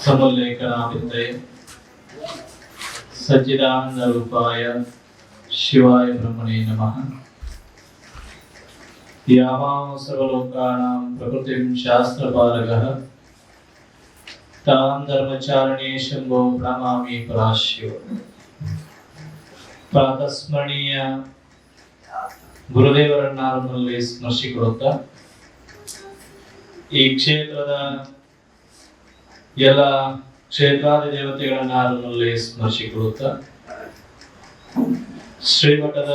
ಸಮುಲ್ಲೇಖನಾಭಿಂದಯೇ ಸಚ್ಚಿದಾನಂದ ರೂಪಾಯ ಶಿವಾಯ ಬ್ರಹ್ಮಣೇ ನಮಃ. ಯಾವಾಂ ಸರ್ವಲೋಕಾನಾಂ ಪ್ರಕೃತಿಂ ಶಾಸ್ತ್ರಪಾಲಕಃ ತಾಂ ಧರ್ಮಚಾರಣೇ ಶಂಭೋ ಪ್ರಣಮಾಮಿ ಪರಾಶಿವ. ಪ್ರಾತಸ್ಮರಣೀಯ ಗುರುದೇವರನ್ನಾರಲ್ಲಿ ಸ್ಮರಿಸಿಕೊಳ್ಳುತ್ತಾ ಈ ಕ್ಷೇತ್ರದ ಎಲ್ಲ ಕ್ಷೇತ್ರಾದಿ ದೇವತೆಗಳನ್ನಾರಲ್ಲಿ ಸ್ಮರಿಸಿಕೊಳ್ಳುತ್ತಾ ಶ್ರೀಮಠದ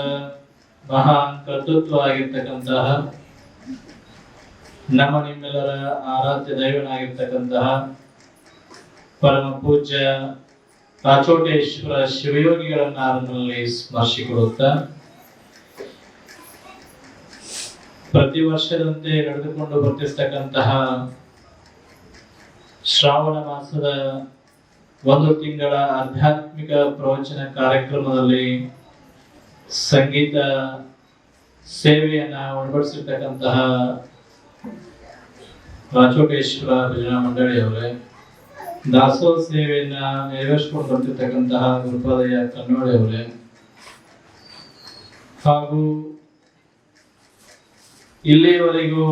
ಮಹಾನ್ ಕರ್ತೃತ್ವ ಆಗಿರ್ತಕ್ಕಂತಹ ನಮ್ಮ ನಿಮ್ಮೆಲ್ಲರ ಆರಾಧ್ಯ ದೈವನಾಗಿರ್ತಕ್ಕಂತಹ ಪರಮ ಪೂಜ್ಯ ರಾಚೋಟೇಶ್ವರ ಶಿವಯೋಗಿಗಳನ್ನಾರಲ್ಲಿ ಸ್ಮರಿಸಿಕೊಳ್ಳುತ್ತಾ ಪ್ರತಿ ವರ್ಷದಂತೆ ನಡೆದುಕೊಂಡು ಬರ್ತಿರ್ತಕ್ಕಂತಹ ಶ್ರಾವಣ ಮಾಸದ ಒಂದು ತಿಂಗಳ ಆಧ್ಯಾತ್ಮಿಕ ಪ್ರವಚನ ಕಾರ್ಯಕ್ರಮದಲ್ಲಿ ಸಂಗೀತ ಸೇವೆಯನ್ನ ಒಳಪಡಿಸಿರ್ತಕ್ಕಂತಹ ರಾಚೋಟೇಶ್ವರ ಭಜನಾ ಮಂಡಳಿಯವರೇ, ದಾಸೋಹ ಸೇವೆಯನ್ನ ನೆರವೇರಿಸಿಕೊಂಡು ಬರ್ತಿರ್ತಕ್ಕಂತಹ ಗುರುಪಾದಯ್ಯ ಕನ್ನೋಳಿಯವರೇ, ಹಾಗೂ ಇಲ್ಲಿಯವರೆಗೂ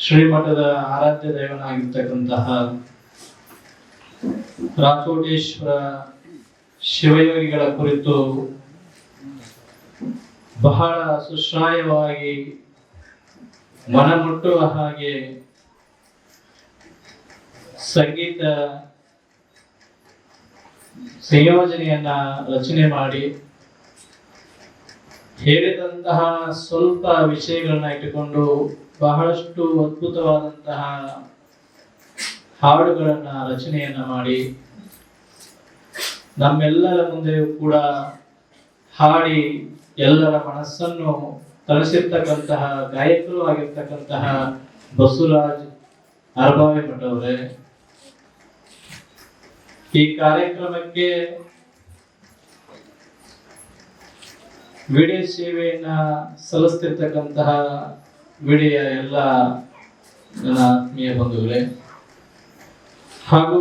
ಶ್ರೀಮಠದ ಆರಾಧ್ಯ ದೈವನಾಗಿರ್ತಕ್ಕಂತಹ ರಾಚೋಟೇಶ್ವರ ಶಿವಯೋಗಿಗಳ ಕುರಿತು ಬಹಳ ಸುಶ್ರಾಯವಾಗಿ ಮನಮುಟ್ಟುವ ಹಾಗೆ ಸಂಗೀತ ಸಂಯೋಜನೆಯನ್ನ ರಚನೆ ಮಾಡಿ ಹೇಳಿದಂತಹ ಸ್ವಲ್ಪ ವಿಷಯಗಳನ್ನ ಇಟ್ಟುಕೊಂಡು ಬಹಳಷ್ಟು ಅದ್ಭುತವಾದಂತಹ ಹಾಡುಗಳನ್ನ ರಚನೆಯನ್ನ ಮಾಡಿ ನಮ್ಮೆಲ್ಲರ ಮುಂದೆಯೂ ಕೂಡ ಹಾಡಿ ಎಲ್ಲರ ಮನಸ್ಸನ್ನು ತರಿಸಿರ್ತಕ್ಕಂತಹ ಗಾಯಕರು ಆಗಿರ್ತಕ್ಕಂತಹ ಬಸವರಾಜ್ ಅರಬಾವಿ ಮಠ ಅವರೇ, ಈ ಕಾರ್ಯಕ್ರಮಕ್ಕೆ ವಿಡಿಯೋ ಸೇವೆಯನ್ನ ಸಲ್ಲಿಸ್ತಿರ್ತಕ್ಕಂತಹ ವಿಡಿಯ ಎಲ್ಲ ನನ್ನ ಆತ್ಮೀಯ ಬಂಧುಗಳೇ, ಹಾಗೂ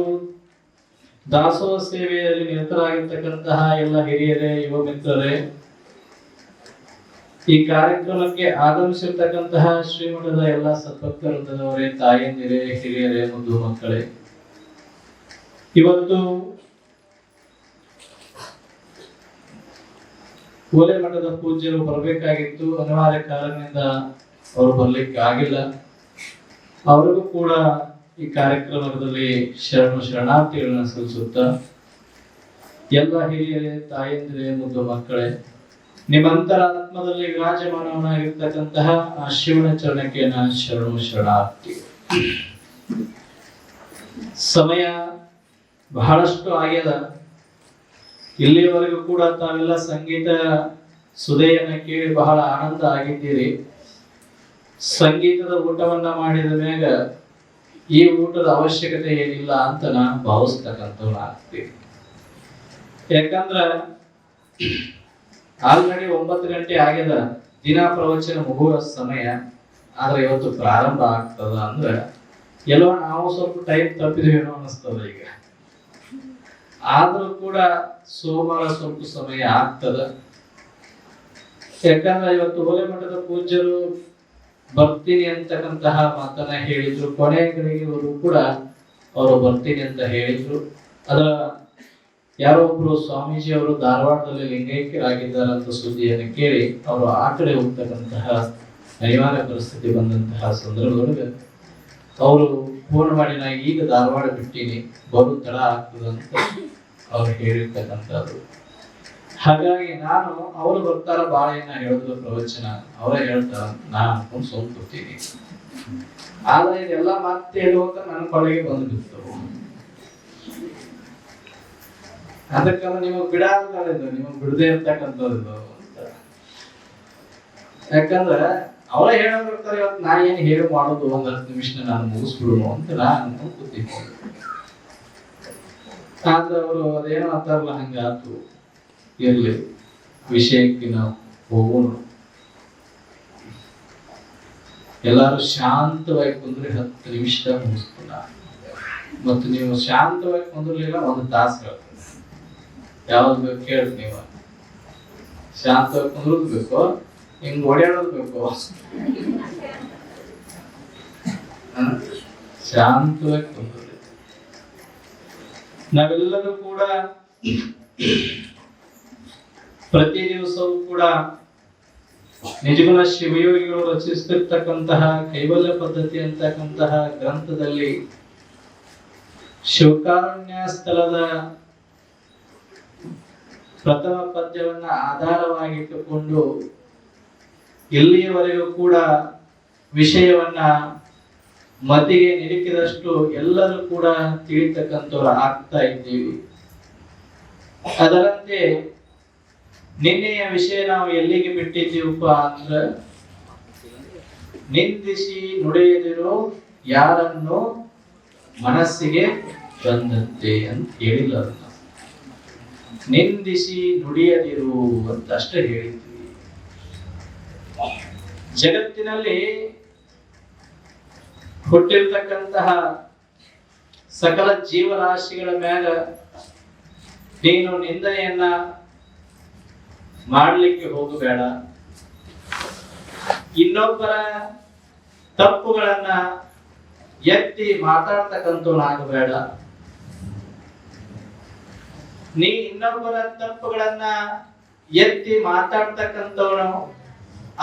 ದಾಸೋಹ ಸೇವೆಯಲ್ಲಿ ನಿರತರಾಗಿರ್ತಕ್ಕಂತಹ ಎಲ್ಲ ಹಿರಿಯರೇ, ಯುವ ಮಿತ್ರರೇ, ಈ ಕಾರ್ಯಕ್ರಮಕ್ಕೆ ಆಗಮಿಸಿರ್ತಕ್ಕಂತಹ ಶ್ರೀಮಠದ ಎಲ್ಲ ಸದ್ಭಕ್ತ ವೃಂದದವರೇ, ತಾಯಂದಿರೇ, ಹಿರಿಯರೇ, ಮುದ್ದು ಮಕ್ಕಳೇ, ಇವತ್ತು ಓಲೆ ಮಠದ ಪೂಜ್ಯರು ಬರಬೇಕಾಗಿತ್ತು. ಅನಿವಾರ್ಯ ಕಾರಣದಿಂದ ಅವರು ಬರ್ಲಿಕ್ಕೆ ಆಗಿಲ್ಲ. ಅವರಿಗೂ ಕೂಡ ಈ ಕಾರ್ಯಕ್ರಮದಲ್ಲಿ ಶರಣಾರ್ಥಿಗಳನ್ನ ಸಲ್ಲಿಸುತ್ತಾ ಎಲ್ಲ ಹಿರಿಯರೇ, ತಾಯಂದಿರೇ, ಮುದ್ದು ಮಕ್ಕಳೇ, ನಿಮ್ಮಂತರಾತ್ಮದಲ್ಲಿ ವಿರಾಜಮಾನವನಾಗಿರ್ತಕ್ಕಂತಹ ಆ ಶಿವನ ಚರಣಕ್ಕೆ ನಾನು ಶರಣಾರ್ಥಿ. ಸಮಯ ಬಹಳಷ್ಟು ಆಗ್ಯದ. ಇಲ್ಲಿಯವರೆಗೂ ಕೂಡ ತಾವೆಲ್ಲ ಸಂಗೀತ ಸುಧೆಯನ್ನ ಕೇಳಿ ಬಹಳ ಆನಂದ ಆಗಿದ್ದೀರಿ. ಸಂಗೀತದ ಊಟವನ್ನ ಮಾಡಿದ ಮ್ಯಾಗ ಈ ಊಟದ ಅವಶ್ಯಕತೆ ಏನಿಲ್ಲ ಅಂತ ನಾನು ಭಾವಿಸ್ತಕ್ಕಂಥವ್ನಾಗ್ತೀನಿ. ಯಾಕಂದ್ರ ಆಲ್ರೆಡಿ 9 ಗಂಟೆ ಆಗ್ಯದ, ದಿನ ಪ್ರವಚನ ಮುಗುವ ಸಮಯ. ಆದ್ರೆ ಇವತ್ತು ಪ್ರಾರಂಭ ಆಗ್ತದ ಅಂದ್ರೆ ಎಲ್ಲೋ ನಾವು ಸ್ವಲ್ಪ ಟೈಮ್ ತಪ್ಪಿದ್ವೇನೋ ಅನಿಸ್ತದ. ಈಗ ಆದ್ರೂ ಕೂಡ ಸೋಮವಾರ ಸ್ವಲ್ಪ ಸಮಯ ಆಗ್ತದ. ಯಾಕಂದ್ರೆ ಇವತ್ತು ಓಲೆ ಮಠದ ಪೂಜ್ಯರು ಬರ್ತೀನಿ ಅಂತಕ್ಕಂತಹ ಮಾತನ್ನ ಹೇಳಿದ್ರು. ಕೊನೆಯ ಗಳಿಗೆವರು ಕೂಡ ಅವರು ಬರ್ತೀನಿ ಅಂತ ಹೇಳಿದ್ರು. ಅದರ ಯಾರೋ ಒಬ್ರು ಸ್ವಾಮೀಜಿ ಅವರು ಧಾರವಾಡದಲ್ಲಿ ಲಿಂಗೈಕ್ಯರಾಗಿದ್ದಾರಂತ ಸುದ್ದಿಯನ್ನು ಕೇಳಿ ಅವರು ಆ ಕಡೆ ಹೋಗ್ತಕ್ಕಂತಹ ಅನಿವಾರ್ಯ ಪರಿಸ್ಥಿತಿ ಬಂದಂತಹ ಸಂದರ್ಭದೊಳಗೆ ಅವರು ಫೋನ್ ಮಾಡಿ ನಾ ಈಗ ಧಾರವಾಡ ಬಿಟ್ಟಿನಿ, ಬರು ತಡ ಆಗ್ತದಂತ ಅವ್ರು ಹೇಳಿರ್ತಕ್ಕಂಥದ್ದು. ಹಾಗಾಗಿ ನಾನು ಅವರು ಬರ್ತಾರ ಬಾಳೆಯನ್ನ ಹೇಳಿದ್ರು ಪ್ರವಚನ ಅವರೇ ಹೇಳ್ತಾರ ನಾನು ಅನ್ಕೊಂಡು ಸೋಲ್ಕೊತೀನಿ. ಆದ್ರೆ ಇದೆಲ್ಲ ಮತ್ತೆ ಹೇಳುವಂತ ನನ್ನ ಕೊಳಗೆ ಬಂದ್ಬಿಡ್ತು. ಅದಕ್ಕಂದ್ರೆ ನಿಮಗ್ ಬಿಡಾದು, ನಿಮಗ್ ಬಿಡದೆ ಇರ್ತಕ್ಕಂಥದ್ದು ಅಂತ. ಯಾಕಂದ್ರೆ ಅವರೇ ಹೇಳೋದಿರ್ತಾರೆ, ಇವತ್ತು ನಾ ಏನ್ ಹೇಳಿ ಮಾಡೋದು 10 ನಿಮಿಷ ನಾನು ಮುಗಿಸ್ಬಿಡೋಣ ಅಂತ ನಾನು ಅನ್ಕೊಂಡು ಕೂತಿದ್ದೆ. ಆದ್ರೆ ಅವರು ಅದೇನೋ ಅಂತಾರಲ್ಲ ಹಂಗಾತು, ಇರ್ಲಿ ವಿಷಯಕ್ಕೆ ನಾವು ಹೋಗೋಣ. ಎಲ್ಲಾರು ಶಾಂತವಾಗಿ ಕುಂದ್ರೆ 10 ನಿಮಿಷದಾಗ ಮುಗಿಸ್ತಾನ. ಮತ್ತು ನೀವು ಶಾಂತವಾಗಿ ಕುಂದ್ರಲಿಲ್ಲ, ಒಂದು ತಾಸು ಹೇಳ್ತದೆ. ಯಾವ್ದು ಬೇಕು ಕೇಳಿ ನೀವು. ಶಾಂತವಾಗಿ ಕುಂದ್ರದ್ ಬೇಕು, ಹಿಂಗ್ ಓಡಾಡೋದು ಬೇಕು. ಶಾಂತವಾಗಿ ಕುಂದ್ರಲಿ. ನಾವೆಲ್ಲರೂ ಕೂಡ ಪ್ರತಿ ದಿವಸವೂ ಕೂಡ ನಿಜಗುಣ ಶಿವಯೋಗಿಗಳು ರಚಿಸುತ್ತಿರ್ತಕ್ಕಂತಹ ಕೈವಲ್ಯ ಪದ್ಧತಿ ಅಂತಕ್ಕಂತಹ ಗ್ರಂಥದಲ್ಲಿ ಶಿವಕಾರುಣ್ಯ ಸ್ಥಳದ ಪ್ರಥಮ ಪದ್ಯವನ್ನ ಆಧಾರವಾಗಿಟ್ಟುಕೊಂಡು ಇಲ್ಲಿಯವರೆಗೂ ಕೂಡ ವಿಷಯವನ್ನ ಮತಿಗೆ ನಿಲುಕಿದಷ್ಟು ಎಲ್ಲರೂ ಕೂಡ ತಿಳಿತಕ್ಕಂಥವ್ರು ಆಗ್ತಾ ಇದ್ದೀವಿ. ಅದರಂತೆ ನಿನ್ನೆಯ ವಿಷಯ ನಾವು ಎಲ್ಲಿಗೆ ಬಿಟ್ಟಿದ್ದೀವಪ್ಪ ಅಂದ್ರ, ನಿಂದಿಸಿ ನುಡಿಯದಿರೋ ಯಾರನ್ನು ಮನಸ್ಸಿಗೆ ಬಂದಂತೆ ಅಂತ ಹೇಳಿಲ್ಲ. ಅದನ್ನ ನಿಂದಿಸಿ ನುಡಿಯದಿರು ಅಂತ ಅಷ್ಟೇ ಹೇಳಿದ್ವಿ. ಜಗತ್ತಿನಲ್ಲಿ ಹುಟ್ಟಿರ್ತಕ್ಕಂತಹ ಸಕಲ ಜೀವರಾಶಿಗಳ ಮ್ಯಾಗ ನೀನು ನಿಂದನೆಯನ್ನ ಮಾಡಲಿಕ್ಕೆ ಹೋಗಬೇಡ. ಇನ್ನೊಬ್ಬರ ತಪ್ಪುಗಳನ್ನ ಎತ್ತಿ ಮಾತಾಡ್ತಕ್ಕಂಥವನಾಗಬೇಡ. ನೀ ಇನ್ನೊಬ್ಬರ ತಪ್ಪುಗಳನ್ನ ಎತ್ತಿ ಮಾತಾಡ್ತಕ್ಕಂಥವನು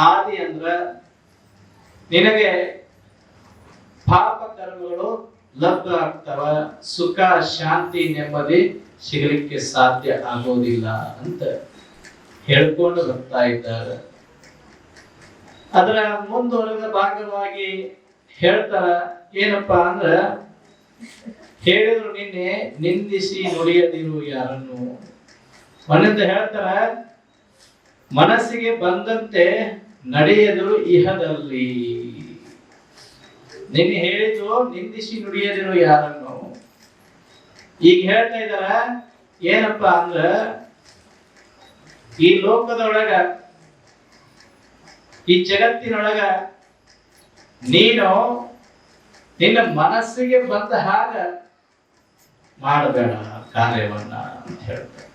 ಆದಿ ಅಂದ್ರ ನಿನಗೆ ಪಾಪ ಕರ್ಮಗಳು ಲಭ್ಯ ಆಗ್ತವ, ಸುಖ ಶಾಂತಿ ನೆಮ್ಮದಿ ಸಿಗಲಿಕ್ಕೆ ಸಾಧ್ಯ ಆಗೋದಿಲ್ಲ ಅಂತ ಹೇಳ್ಕೊಂಡು ಬರ್ತಾ ಇದ್ದಾರೆ. ಅದರ ಮುಂದುವರೆದ ಭಾಗವಾಗಿ ಹೇಳ್ತಾರ ಏನಪ್ಪಾ ಅಂದ್ರ, ಹೇಳಿದ್ರು ನಿನ್ನೆ ನಿಂದಿಸಿ ನುಡಿಯದಿರು ಯಾರನ್ನು. ಮನೆಯಿಂದ ಹೇಳ್ತಾರ, ಮನಸ್ಸಿಗೆ ಬಂದಂತೆ ನಡೆಯದು ಇಹದಲ್ಲಿ. ನಿನ್ನೆ ಹೇಳಿದ್ರು ನಿಂದಿಸಿ ನುಡಿಯದಿರು ಯಾರನ್ನು. ಈಗ ಹೇಳ್ತಾ ಇದಾರ ಏನಪ್ಪಾ ಅಂದ್ರ, ಈ ಲೋಕದೊಳಗ ಈ ಜಗತ್ತಿನೊಳಗ ನೀನು ನಿನ್ನ ಮನಸ್ಸಿಗೆ ಬಂದ ಹಾಗ ಮಾಡಬೇಡ ಕಾರ್ಯವನ್ನ ಅಂತ ಹೇಳ್ತಾರೆ.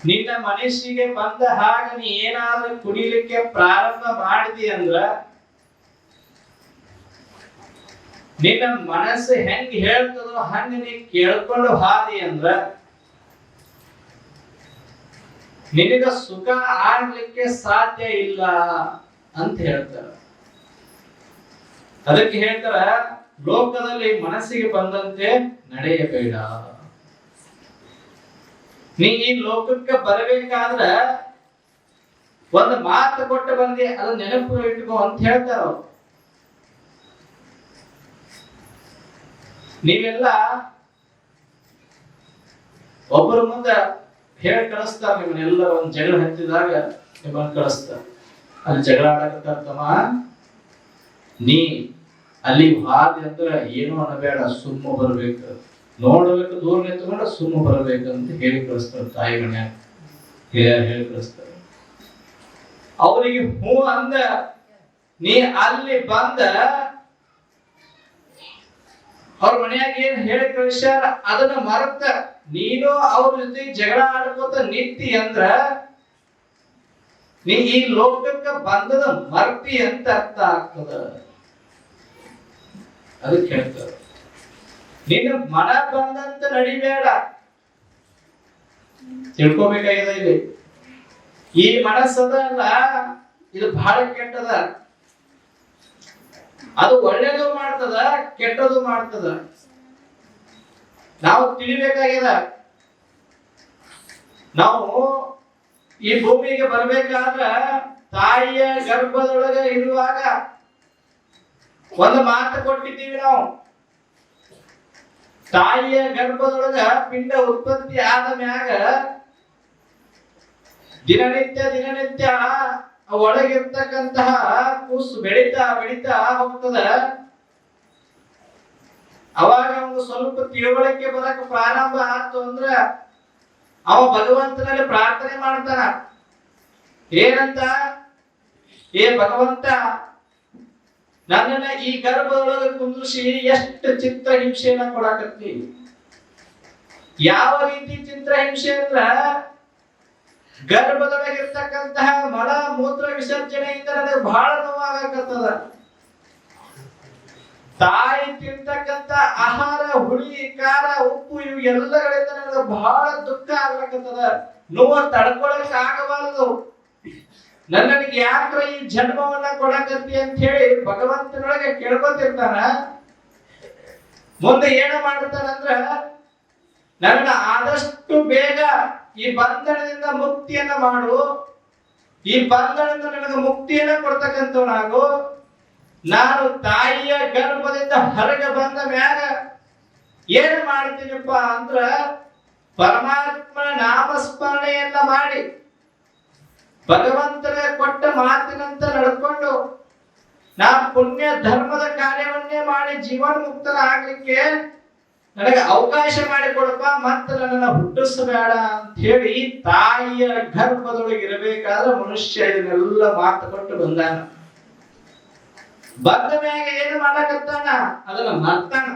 ನಿನ್ನ ಮನಸ್ಸಿಗೆ ಬಂದ ಹಾಗ ನೀ ಏನಾದ್ರೂ ಕುಡಿಲಿಕ್ಕೆ ಪ್ರಾರಂಭ ಮಾಡಿದಿ ಅಂದ್ರ, ನಿನ್ನ ಮನಸ್ಸು ಹೆಂಗ್ ಹೇಳ್ತದೋ ಹಂಗ ನೀ ಕೇಳ್ಕೊಂಡು ಹಾದಿ ಅಂದ್ರ ನಿನಗ ಸುಖ ಆಗ್ಲಿಕ್ಕೆ ಸಾಧ್ಯ ಇಲ್ಲ ಅಂತ ಹೇಳ್ತಾರ. ಅದಕ್ಕೆ ಹೇಳ್ತಾರ, ಲೋಕದಲ್ಲಿ ಮನಸ್ಸಿಗೆ ಬಂದಂತೆ ನಡೆಯಬೇಡ. ನೀ ಈ ಲೋಕಕ್ಕೆ ಬರಬೇಕಾದ್ರ ಒಂದು ಮಾತು ಕೊಟ್ಟು ಬಂದಿ, ಅದು ನೆನಪು ಇಟ್ಕೋ ಅಂತ ಹೇಳ್ತಾರ. ನೀವೆಲ್ಲ ಒಬ್ಬರ ಮುಂದೆ ಹೇಳಿ ಕಳಿಸ್ತಾರ, ನಿಮ್ಮನ್ನೆಲ್ಲ ಒಂದ್ ಜಗಳ ಹತ್ತಿದಾಗ ನಿಮ್ಮನ್ನ ಕಳಿಸ್ತಾರ. ಅಲ್ಲಿ ಜಗಳ ಆಡಕತ್ತಮ್ಮ, ನೀ ಅಲ್ಲಿ ಹಾದಿ ಅಂದ್ರ ಏನು ಅನ್ನಬೇಡ, ಸುಮ್ಮ ಬರ್ಬೇಕು, ನೋಡ್ಬೇಕು, ದೂರ ನಿಂತ್ಕೊಂಡ ಸುಮ್ಮ ಬರ್ಬೇಕಂತ ಹೇಳಿ ಕಳಿಸ್ತಾರ. ತಾಯಿ ಮನ್ಯಾಗ ಹೇಳಿ ಕಳಿಸ್ತಾರ. ಅವರಿಗೆ ಹೂ ಅಂದ ನೀ ಅಲ್ಲಿ ಬಂದ ಅವ್ರ ಮನ್ಯಾಗ ಏನ್ ಹೇಳಿ ಕಳಿಸ್ಯಾರ ಅದನ್ನ ಮರೆತ ನೀನು ಅವ್ರ ಜೊತೆ ಜಗಳ ಆಡ್ಕೋತ ನಿಂತಿ ಅಂದ್ರ ನೀ ಈ ಲೋಕಕ್ಕೆ ಬಂದದ ಮರ್ತಿ ಅಂತ ಅರ್ಥ ಆಗ್ತದ. ಅದಕ್ಕೆ ಹೇಳ್ತಾರೆ, ನಿನ್ನ ಮನ ಬಂದಂತ ನಡಿಬೇಡ. ತಿಳ್ಕೊಬೇಕಾಗಿದೆ ಇಲ್ಲಿ, ಈ ಮನಸ್ಸದಲ್ಲ ಇದು ಬಹಳ ಕೆಟ್ಟದ. ಅದು ಒಳ್ಳೇದು ಮಾಡ್ತದ, ಕೆಟ್ಟದು ಮಾಡ್ತದ. ನಾವು ತಿಳಿಬೇಕಾಗ್ಯದ. ನಾವು ಈ ಭೂಮಿಗೆ ಬರ್ಬೇಕಾದ್ರ ತಾಯಿಯ ಗರ್ಭದೊಳಗ ಇರುವಾಗ ಒಂದು ಮಾತು ಕೊಟ್ಟಿದ್ದೀವಿ ನಾವು. ತಾಯಿಯ ಗರ್ಭದೊಳಗ ಪಿಂಡ ಉತ್ಪತ್ತಿ ಆದ ಮ್ಯಾಗ ದಿನನಿತ್ಯ ಒಳಗಿರ್ತಕ್ಕಂತಹ ಕೂಸು ಬೆಳಿತಾ ಹೋಗ್ತದ. ಅವಾಗ ಅವನು ಸ್ವಲ್ಪ ತಿಳುವಳಿಕೆ ಬರಕ ಪ್ರಾರಂಭ ಆಯ್ತು ಅಂದ್ರ ಅವ ಭಗವಂತನಲ್ಲಿ ಪ್ರಾರ್ಥನೆ ಮಾಡ್ತಾನ. ಏನಂತ, ಏ ಭಗವಂತ, ನನ್ನನ್ನ ಈ ಗರ್ಭದೊಳಗೆ ಕುಂದ್ರಿಸಿ ಎಷ್ಟು ಚಿತ್ರಹಿಂಸೆಯನ್ನ ಕೊಡಾಕತ್ತಿ. ಯಾವ ರೀತಿ ಚಿತ್ರಹಿಂಸೆ ಅಂದ್ರ ಗರ್ಭದೊಳಗಿರ್ತಕ್ಕಂತಹ ಮಲ ಮೂತ್ರ ವಿಸರ್ಜನೆಯಿಂದ ನನಗೆ ಬಹಳ ನೋವಾಗಕತ್ತದ. ತಾಯಿ ತಿಂತಕ್ಕಂತ ಆಹಾರ ಹುಳಿ ಖಾರ ಉಪ್ಪು ಇವು ಎಲ್ಲಗಳಿಂದ ನನಗೆ ಬಹಳ ದುಃಖ ಆಗ್ಲಕತ್ತದ. ನೋವು ತಡ್ಕೊಳಕ್ ಆಗಬಾರದು. ನನಗೆ ಯಾಕ್ರ ಈ ಜನ್ಮವನ್ನ ಕೊಡಕತ್ತಿ ಅಂತ ಹೇಳಿ ಭಗವಂತನೊಳಗೆ ಕೇಳ್ಕೊತಿರ್ತಾನ. ಮುಂದೆ ಏನು ಮಾಡ್ತಾನಂದ್ರ ನನ್ನ ಆದಷ್ಟು ಬೇಗ ಈ ಬಂಧನದಿಂದ ಮುಕ್ತಿಯನ್ನ ಮಾಡು, ಈ ಬಂಧನದಿಂದ ನನಗೆ ಮುಕ್ತಿಯನ್ನ ಕೊಡ್ತಕ್ಕಂಥವನಾಗು. ನಾನು ತಾಯಿಯ ಗರ್ಭದಿಂದ ಹೊರಗೆ ಬಂದ ಮ್ಯಾಗ ಏನು ಮಾಡ್ತೀನಪ್ಪ ಅಂದ್ರ ಪರಮಾತ್ಮನ ನಾಮಸ್ಮರಣೆಯನ್ನ ಮಾಡಿ ಭಗವಂತನ ಕೊಟ್ಟ ಮಾತಿನಂತ ನಡ್ಕೊಂಡು ನಾ ಪುಣ್ಯ ಧರ್ಮದ ಕಾರ್ಯವನ್ನೇ ಮಾಡಿ ಜೀವನ ಮುಕ್ತರಾಗ್ಲಿಕ್ಕೆ ನನಗೆ ಅವಕಾಶ ಮಾಡಿಕೊಡಪ್ಪ, ಮತ್ತೆ ನನ್ನನ್ನ ಹುಟ್ಟಿಸಬೇಡ ಅಂತ ಹೇಳಿ ತಾಯಿಯ ಗರ್ಭದೊಳಗೆ ಇರಬೇಕಾದ್ರೆ ಮನುಷ್ಯ ಇದನ್ನೆಲ್ಲ ಮಾತು ಕೊಟ್ಟು ಬಂದಾನ. ಬಂದ ಮ್ಯಾಗ ಏನು ಮಾಡಕತ್ತಾನ ಅದನ್ನ ಮರ್ತಾನ.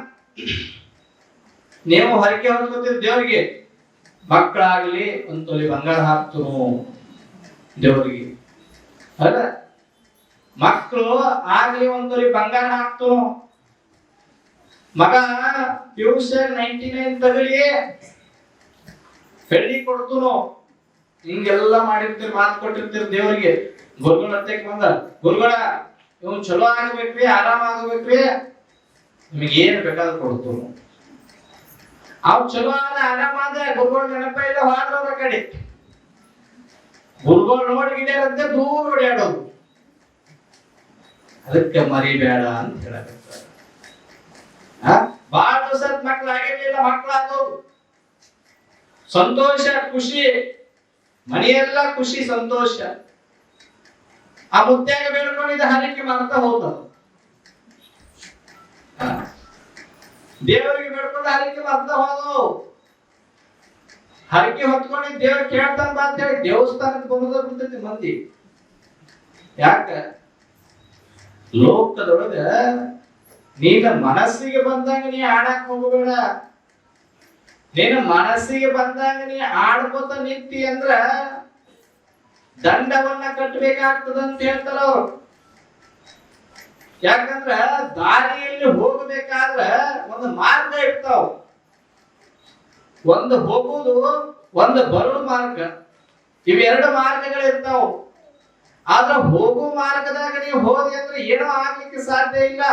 ನೀವು ಹೊರಗೆ ಹೊರಗೋತಿರ್ ದೇವ್ರಿಗೆ ಮಕ್ಕಳಾಗ್ಲಿ ಒಂದ್ ತೊಲಿ ಬಂಗಾರ ಹಾಕ್ತನು ದೇವ್ರಿಗೆ, ಅಲ್ಲ ಮಕ್ಕಳು ಆಗ್ಲಿ ಒಂದ್ ತೊಲಿ ಬಂಗಾರ ಹಾಕ್ತನು. ಮಗ ಟ್ಯೂಷನ್ 99 ತಗಲಿ ಬೆಳ್ಳಿ ಕೊಡ್ತನು. ಹಿಂಗೆಲ್ಲ ಮಾಡಿರ್ತೀರಿ, ಮಾತು ಕೊಟ್ಟಿರ್ತೀರಿ ದೇವರಿಗೆ. ಗುರುಗಳ ಹತ್ತಕ್ಕೆ ಬಂದ, ಗುರುಗಳ ಇವ್ ಚಲೋ ಆಗಬೇಕ್ರಿ, ಆರಾಮ ಆಗಬೇಕ್ರಿ, ನಿಮಗೆ ಏನ್ ಬೇಕಾದ್ರೂ ಕೊಡ್ತನು. ಅವ್ ಚಲೋ ಆದ ಆರಾಮಾದ ಗುರುಗಳ ನೆನಪ ಇಲ್ಲ, ಹೋದ್ರವ್ರ ಕಡೆ ಗುರುಗಳು ನೋಡ್ಗಿಡ್ಯಾರಂತೆ ದೂರ ಓಡಾಡೋದು. ಅದಕ್ಕೆ ಮರಿಬೇಡ ಅಂತ ಹೇಳಕತ್ತಾರ. ಬಾಳ ದಿವಸದ ಮಕ್ಕಳಾಗಿರ್ಲಿಲ್ಲ, ಮಕ್ಕಳಾದವು ಸಂತೋಷ ಖುಷಿ, ಮನೆಯೆಲ್ಲ ಖುಷಿ ಸಂತೋಷ. ಆ ಮುತ್ಯಾಗ ಬೇಡ್ಕೊಂಡಿದ್ದ ಹರಕೆ ಮಾಡ್ತಾ ಹೋಗ್ತದ. ದೇವರಿಗೆ ಬೇಡ್ಕೊಂಡ ಹರಕೆ ಮಾಡ್ತಾ ಹೋದವು. ಹರಕೆ ಹೊತ್ಕೊಂಡಿದ್ ದೇವ್ರ ಕೇಳ್ತಾನ ಬಾ ಅಂತ ಹೇಳಿ ದೇವಸ್ಥಾನಕ್ಕೆ ಬರೋದ ಬಿಡ್ತೈತಿ ಮಂದಿ. ಯಾಕ ಲೋಕದೊಳಗ ನೀನ ಮನಸ್ಸಿಗೆ ಬಂದಂಗ ನೀ ಆಡಕ್ ಹೋಗಬೇಡ. ನೀನು ಮನಸ್ಸಿಗೆ ಬಂದಂಗ ನೀ ಆಡ್ಕೋತ ನಿಂತಿ ಅಂದ್ರ ದಂಡವನ್ನ ಕಟ್ಟಬೇಕಾಗ್ತದ ಅಂತ ಹೇಳ್ತಾರ ಅವ್ರು. ಯಾಕಂದ್ರ ದಾರಿಯಲ್ಲಿ ಹೋಗಬೇಕಾದ್ರ ಒಂದು ಮಾರ್ಗ ಇರ್ತಾವ. ಒಂದು ಹೋಗುದು, ಒಂದು ಬರೋ ಮಾರ್ಗ, ಇವೆರಡು ಮಾರ್ಗಗಳು ಇರ್ತಾವ. ಆದ್ರ ಹೋಗೋ ಮಾರ್ಗದಾಗ ನೀವು ಹೋದಿ ಅಂದ್ರೆ ಏನೋ ಆಗ್ಲಿಕ್ಕೆ ಸಾಧ್ಯ ಇಲ್ಲ.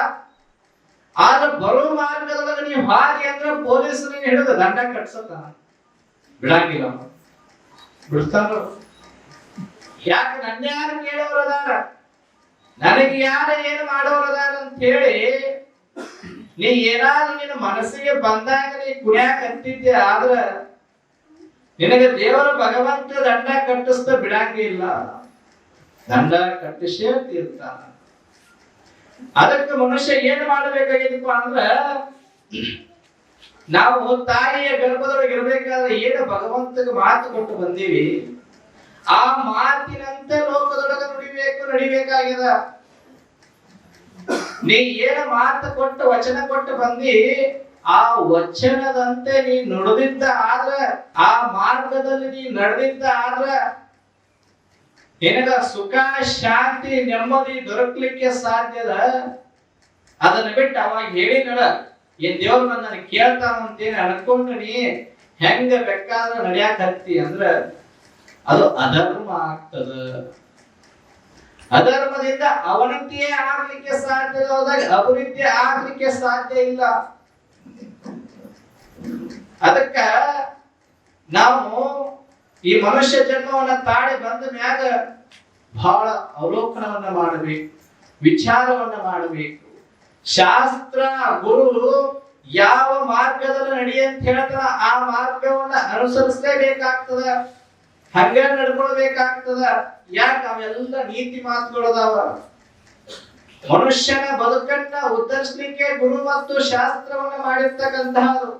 ಆದ್ರೆ ಬರೋ ಮಾರ್ಗದೊಳಗೆ ನೀವು ಹಾರಿ ಅಂದ್ರೆ ಪೊಲೀಸರನ್ನ ಹಿಡಿದು ದಂಡ ಕಟ್ಸತಾನ, ಬಿಡಂಗಿಲ್ಲ, ಬಿಡ್ತಾರ. ಯಾಕೆ ನನ್ನ ಯಾರು ಕೇಳೋರು ಅದಾರ, ನನಗೆ ಯಾರು ಏನು ಮಾಡೋರು ಅದಾರ ಅಂತ ಹೇಳಿ ನೀ ಏನಾದ್ರೂ ನಿನ್ನ ಮನಸ್ಸಿಗೆ ಬಂದಾಗ ನೀ ಕುಣ್ಯಾಕ ಅಂತಿದ್ದೆ ಆದ್ರ ನಿನಗೆ ದೇವರ ಭಗವಂತ ದಂಡ ಕಟ್ಟಿಸ್ತಾ ಬಿಡಂಗಿಲ್ಲ, ದಂಡ ಕಟ್ಟಿಸೇ ತೀರ್ತಾನ. ಅದಕ್ಕೆ ಮನುಷ್ಯ ಏನ್ ಮಾಡಬೇಕಾಗಿದಪ್ಪ ಅಂದ್ರ ನಾವು ತಾಯಿಯ ಗರ್ಭದೊಳಗೆ ಇರ್ಬೇಕಾದ್ರೆ ಏನು ಭಗವಂತಗೆ ಮಾತು ಕೊಟ್ಟು ಬಂದೀವಿ, ಆ ಮಾತಿನಂತೆ ಲೋಕದೊಳಗೆ ನಡಿಬೇಕಾಗ್ಯದ. ನೀ ಏನು ಮಾತು ಕೊಟ್ಟು ವಚನ ಕೊಟ್ಟು ಬಂದಿ, ಆ ವಚನದಂತೆ ನೀ ನುಡಿದಿದ್ದ ಆದ್ರ, ಆ ಮಾರ್ಗದಲ್ಲಿ ನೀ ನಡೆದಿದ್ದ ಆದ್ರ ನಿನಗ ಸುಖ ಶಾಂತಿ ನೆಮ್ಮದಿ ದೊರಕಲಿಕ್ಕೆ ಸಾಧ್ಯದ. ಅದನ್ನ ಬಿಟ್ಟು ಅವಾಗ ಹೇಳಿನಳ ಏನ್ ದೇವ್ರ ನನ್ನ ಕೇಳ್ತಾನ ಅಂತೇಳಿ ಅನ್ಕೊಂಡು ನೀ ಹೆಂಗ ಬೇಕಾದ್ರೆ ನಡ್ಯಾಕ ಹತ್ತಿ ಅಂದ್ರ ಅದು ಅಧರ್ಮ ಆಗ್ತದ. ಅಧರ್ಮದಿಂದ ಅವನತಿಯೇ ಆಗ್ಲಿಕ್ಕೆ ಸಾಧ್ಯ, ಹೋದಾಗ ಅಭಿವೃದ್ಧಿ ಆಗ್ಲಿಕ್ಕೆ ಸಾಧ್ಯ ಇಲ್ಲ. ಅದಕ್ಕ ನಾವು ಈ ಮನುಷ್ಯ ಜನ್ಮವನ್ನ ತಾಳಿ ಬಂದ ಮ್ಯಾಗ ಬಹಳ ಅವಲೋಕನವನ್ನ ಮಾಡಬೇಕು, ವಿಚಾರವನ್ನ ಮಾಡಬೇಕು. ಶಾಸ್ತ್ರ ಗುರು ಯಾವ ಮಾರ್ಗದಲ್ಲಿ ನಡಿ ಅಂತ ಹೇಳ್ತಾರ ಆ ಮಾರ್ಗವನ್ನ ಅನುಸರಿಸಲೇಬೇಕಾಗ್ತದ, ಹಂಗ ನಡ್ಕೊಳ್ಬೇಕಾಗ್ತದ. ಯಾಕೆ ಅವೆಲ್ಲ ನೀತಿ ಮಾತುಗಳದಾವ. ಮನುಷ್ಯನ ಬದುಕನ್ನ ಉದ್ಧರಿಸಲಿಕ್ಕೆ ಗುರು ಮತ್ತು ಶಾಸ್ತ್ರವನ್ನ ಮಾಡಿರ್ತಕ್ಕಂತಹದ್ದು.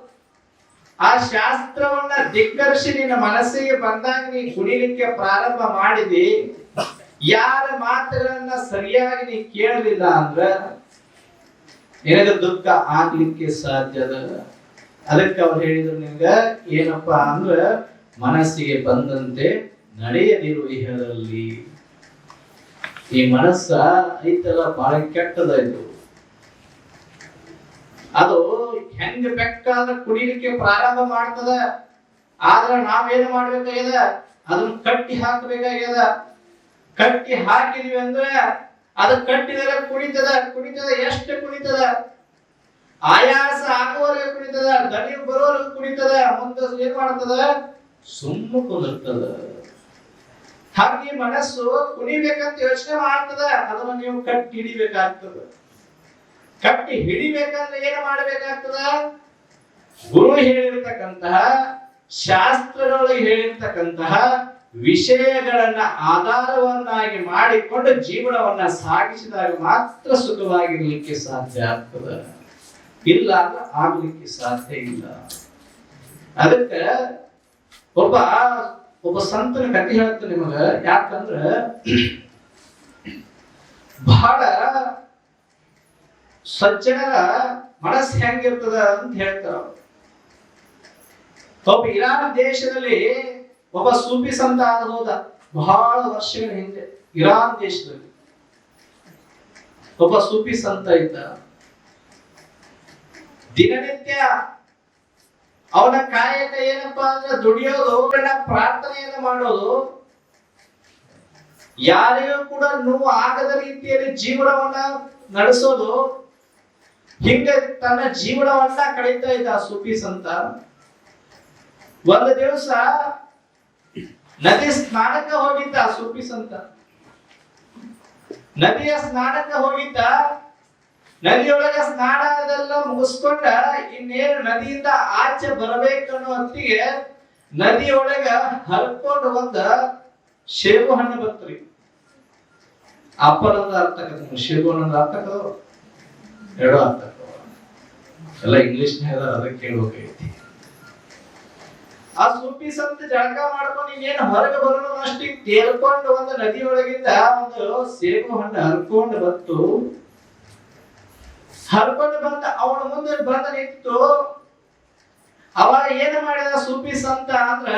ಆ ಶಾಸ್ತ್ರವನ್ನ ಧಿಕ್ಕರಿಸಿ ನಿನ್ನ ಮನಸ್ಸಿಗೆ ಬಂದಾಗ ನೀ ಕುಣಿಲಿಕ್ಕೆ ಪ್ರಾರಂಭ ಮಾಡಿದಿ, ಯಾರ ಮಾತುಗಳನ್ನ ಸರಿಯಾಗಿ ನೀ ಕೇಳಲಿಲ್ಲ ಅಂದ್ರ ನಿನಗ ದುಃಖ ಆಗ್ಲಿಕ್ಕೆ ಸಾಧ್ಯದ. ಅದಕ್ಕೆ ಅವ್ರು ಹೇಳಿದ್ರು ನಿಮ್ಗ ಏನಪ್ಪಾ ಅಂದ್ರ ಮನಸ್ಸಿಗೆ ಬಂದಂತೆ ನಡೆಯದಿರು ಇಹದಲ್ಲಿ. ಈ ಮನಸ್ಸ ಐತಲ್ಲ ಬಹಳ ಕೆಟ್ಟದ ಇದು. ಅದು ಹೆಂಗ ಬೇಕಾದ್ರೆ ಕುಡಿಲಿಕ್ಕೆ ಪ್ರಾರಂಭ ಮಾಡ್ತದ, ಆದ್ರೆ ನಾವೇನು ಮಾಡ್ಬೇಕಾಗ್ಯದ, ಅದನ್ನ ಕಟ್ಟಿ ಹಾಕಬೇಕಾಗ್ಯದ. ಕಟ್ಟಿ ಹಾಕಿದ್ವಿ ಅಂದ್ರೆ ಅದು ಕಟ್ಟಿದರೆ ಕುಡಿತದ. ಎಷ್ಟು ಕುಡಿತದ? ಆಯಾಸ ಆಗುವವರೆಗೆ ಕುಡಿತದ, ದಣಿ ಬರೋವರೆಗೆ ಕುಡಿತದ. ಮುಂದೆ ಏನ್ ಮಾಡ್ತದ? ಸುಮ್ಮ ಕುಂದಿರ್ತದ. ಹಾಗೆ ಮನಸ್ಸು ಕುಡಿಬೇಕಂತ ಯೋಚನೆ ಮಾಡ್ತದ, ಅದನ್ನ ನೀವು ಕಟ್ಟಿ ಹಿಡಿಬೇಕಾಗ್ತದ. ಕಟ್ಟಿ ಹಿಡಿಬೇಕಂದ್ರೆ ಏನು ಮಾಡಬೇಕಾಗ್ತದ? ಗುರು ಹೇಳಿರ್ತಕ್ಕಂತಹ, ಶಾಸ್ತ್ರದೊಳಗೆ ಹೇಳಿರ್ತಕ್ಕಂತಹ ವಿಷಯಗಳನ್ನ ಆಧಾರವನ್ನಾಗಿ ಮಾಡಿಕೊಂಡು ಜೀವನವನ್ನ ಸಾಗಿಸಿದಾಗ ಮಾತ್ರ ಸುಖವಾಗಿರ್ಲಿಕ್ಕೆ ಸಾಧ್ಯ ಆಗ್ತದೆ. ಇಲ್ಲ ಅಂದ್ರೆ ಆಗ್ಲಿಕ್ಕೆ ಸಾಧ್ಯ ಇಲ್ಲ. ಅದಕ್ಕೆ ಒಬ್ಬ ಸಂತನ ಕಥೆ ಹೇಳ್ತಾನೆ ನಿಮಗ. ಯಾಕಂದ್ರ ಬಹಳ ಸಜ್ಜನರ ಮನಸ್ಸು ಹೆಂಗಿರ್ತದ ಅಂತ ಹೇಳ್ತಾರ. ಒಬ್ಬ ಇರಾನ್ ದೇಶದಲ್ಲಿ ಒಬ್ಬ ಸೂಫಿ ಸಂತ ಹೋದ. ಬಹಳ ವರ್ಷಗಳ ಹಿಂದೆ ಇರಾನ್ ದೇಶದಲ್ಲಿ ಒಬ್ಬ ಸೂಫಿ ಸಂತ ಇದ್ದ. ದಿನನಿತ್ಯ ಅವನ ಕಾಯಕ ಏನಪ್ಪಾ ಅಂದ್ರೆ ದುಡಿಯೋದು, ಪ್ರಾರ್ಥನೆಯನ್ನು ಮಾಡೋದು, ಯಾರಿಗೂ ಕೂಡ ನೋವು ಆಗದ ರೀತಿಯಲ್ಲಿ ಜೀವನವನ್ನ ನಡೆಸೋದು. ಹಿಂಗೆ ತನ್ನ ಜೀವನವನ್ನ ಕಳೀತಾ ಇದ್ದ ಸೂಫಿ ಸಂತ. ಒಂದು ದಿವಸ ನದಿ ಸ್ನಾನಕ್ಕೆ ಹೋಗಿದ್ದ ಸೂಫಿ ಸಂತ. ನದಿಯ ಸ್ನಾನಕ್ಕೆ ಹೋಗಿದ್ದ. ನದಿಯೊಳಗೆ ಸ್ನಾನದೆಲ್ಲ ಮುಗಿಸ್ಕೊಂಡ ಇನ್ನೇನು ನದಿಯಿಂದ ಆಚೆ ಬರಬೇಕನ್ನೋ ಹೊತ್ತಿಗೆ ನದಿಯೊಳಗ ಹರ್ಕೊಂಡು ಒಂದ ಶೇಬು ಹಣ್ಣು ಬರ್ತರಿ. ಆಪಲ್ ಅಂದ ಅರ್ಥ ಆಗತ್ತೆ, ಶೇಬು ಹಣ್ಣು ಅರ್ಥ ಆಗೋ ಎರಡೂ ಅರ್ಥ ಆಗೋ. ಎಲ್ಲ ಇಂಗ್ಲಿಷ್ನಾಗ ಅದಕ್ಕೆ ಕೇಳ್ಬೇಕಾಗೈತಿ. ಆ ಸೂಫಿ ಸಂತ ಜಳಕ ಮಾಡ್ಕೊಂಡು ಇನ್ನೇನು ಹೊರಗೆ ಬರೋದು ಅಷ್ಟಿಗೆ ತೇಲ್ಕೊಂಡು ಒಂದು ನದಿಯೊಳಗಿಂದ ಒಂದು ಸೇಬು ಹಣ್ಣು ಹರ್ಕೊಂಡು ಬಂದ ಅವನ ಮುಂದೆ ಬಂದ ನಿಂತು. ಅವಾಗ ಏನು ಮಾಡಿದ ಸೂಫಿ ಸಂತ ಅಂದ್ರ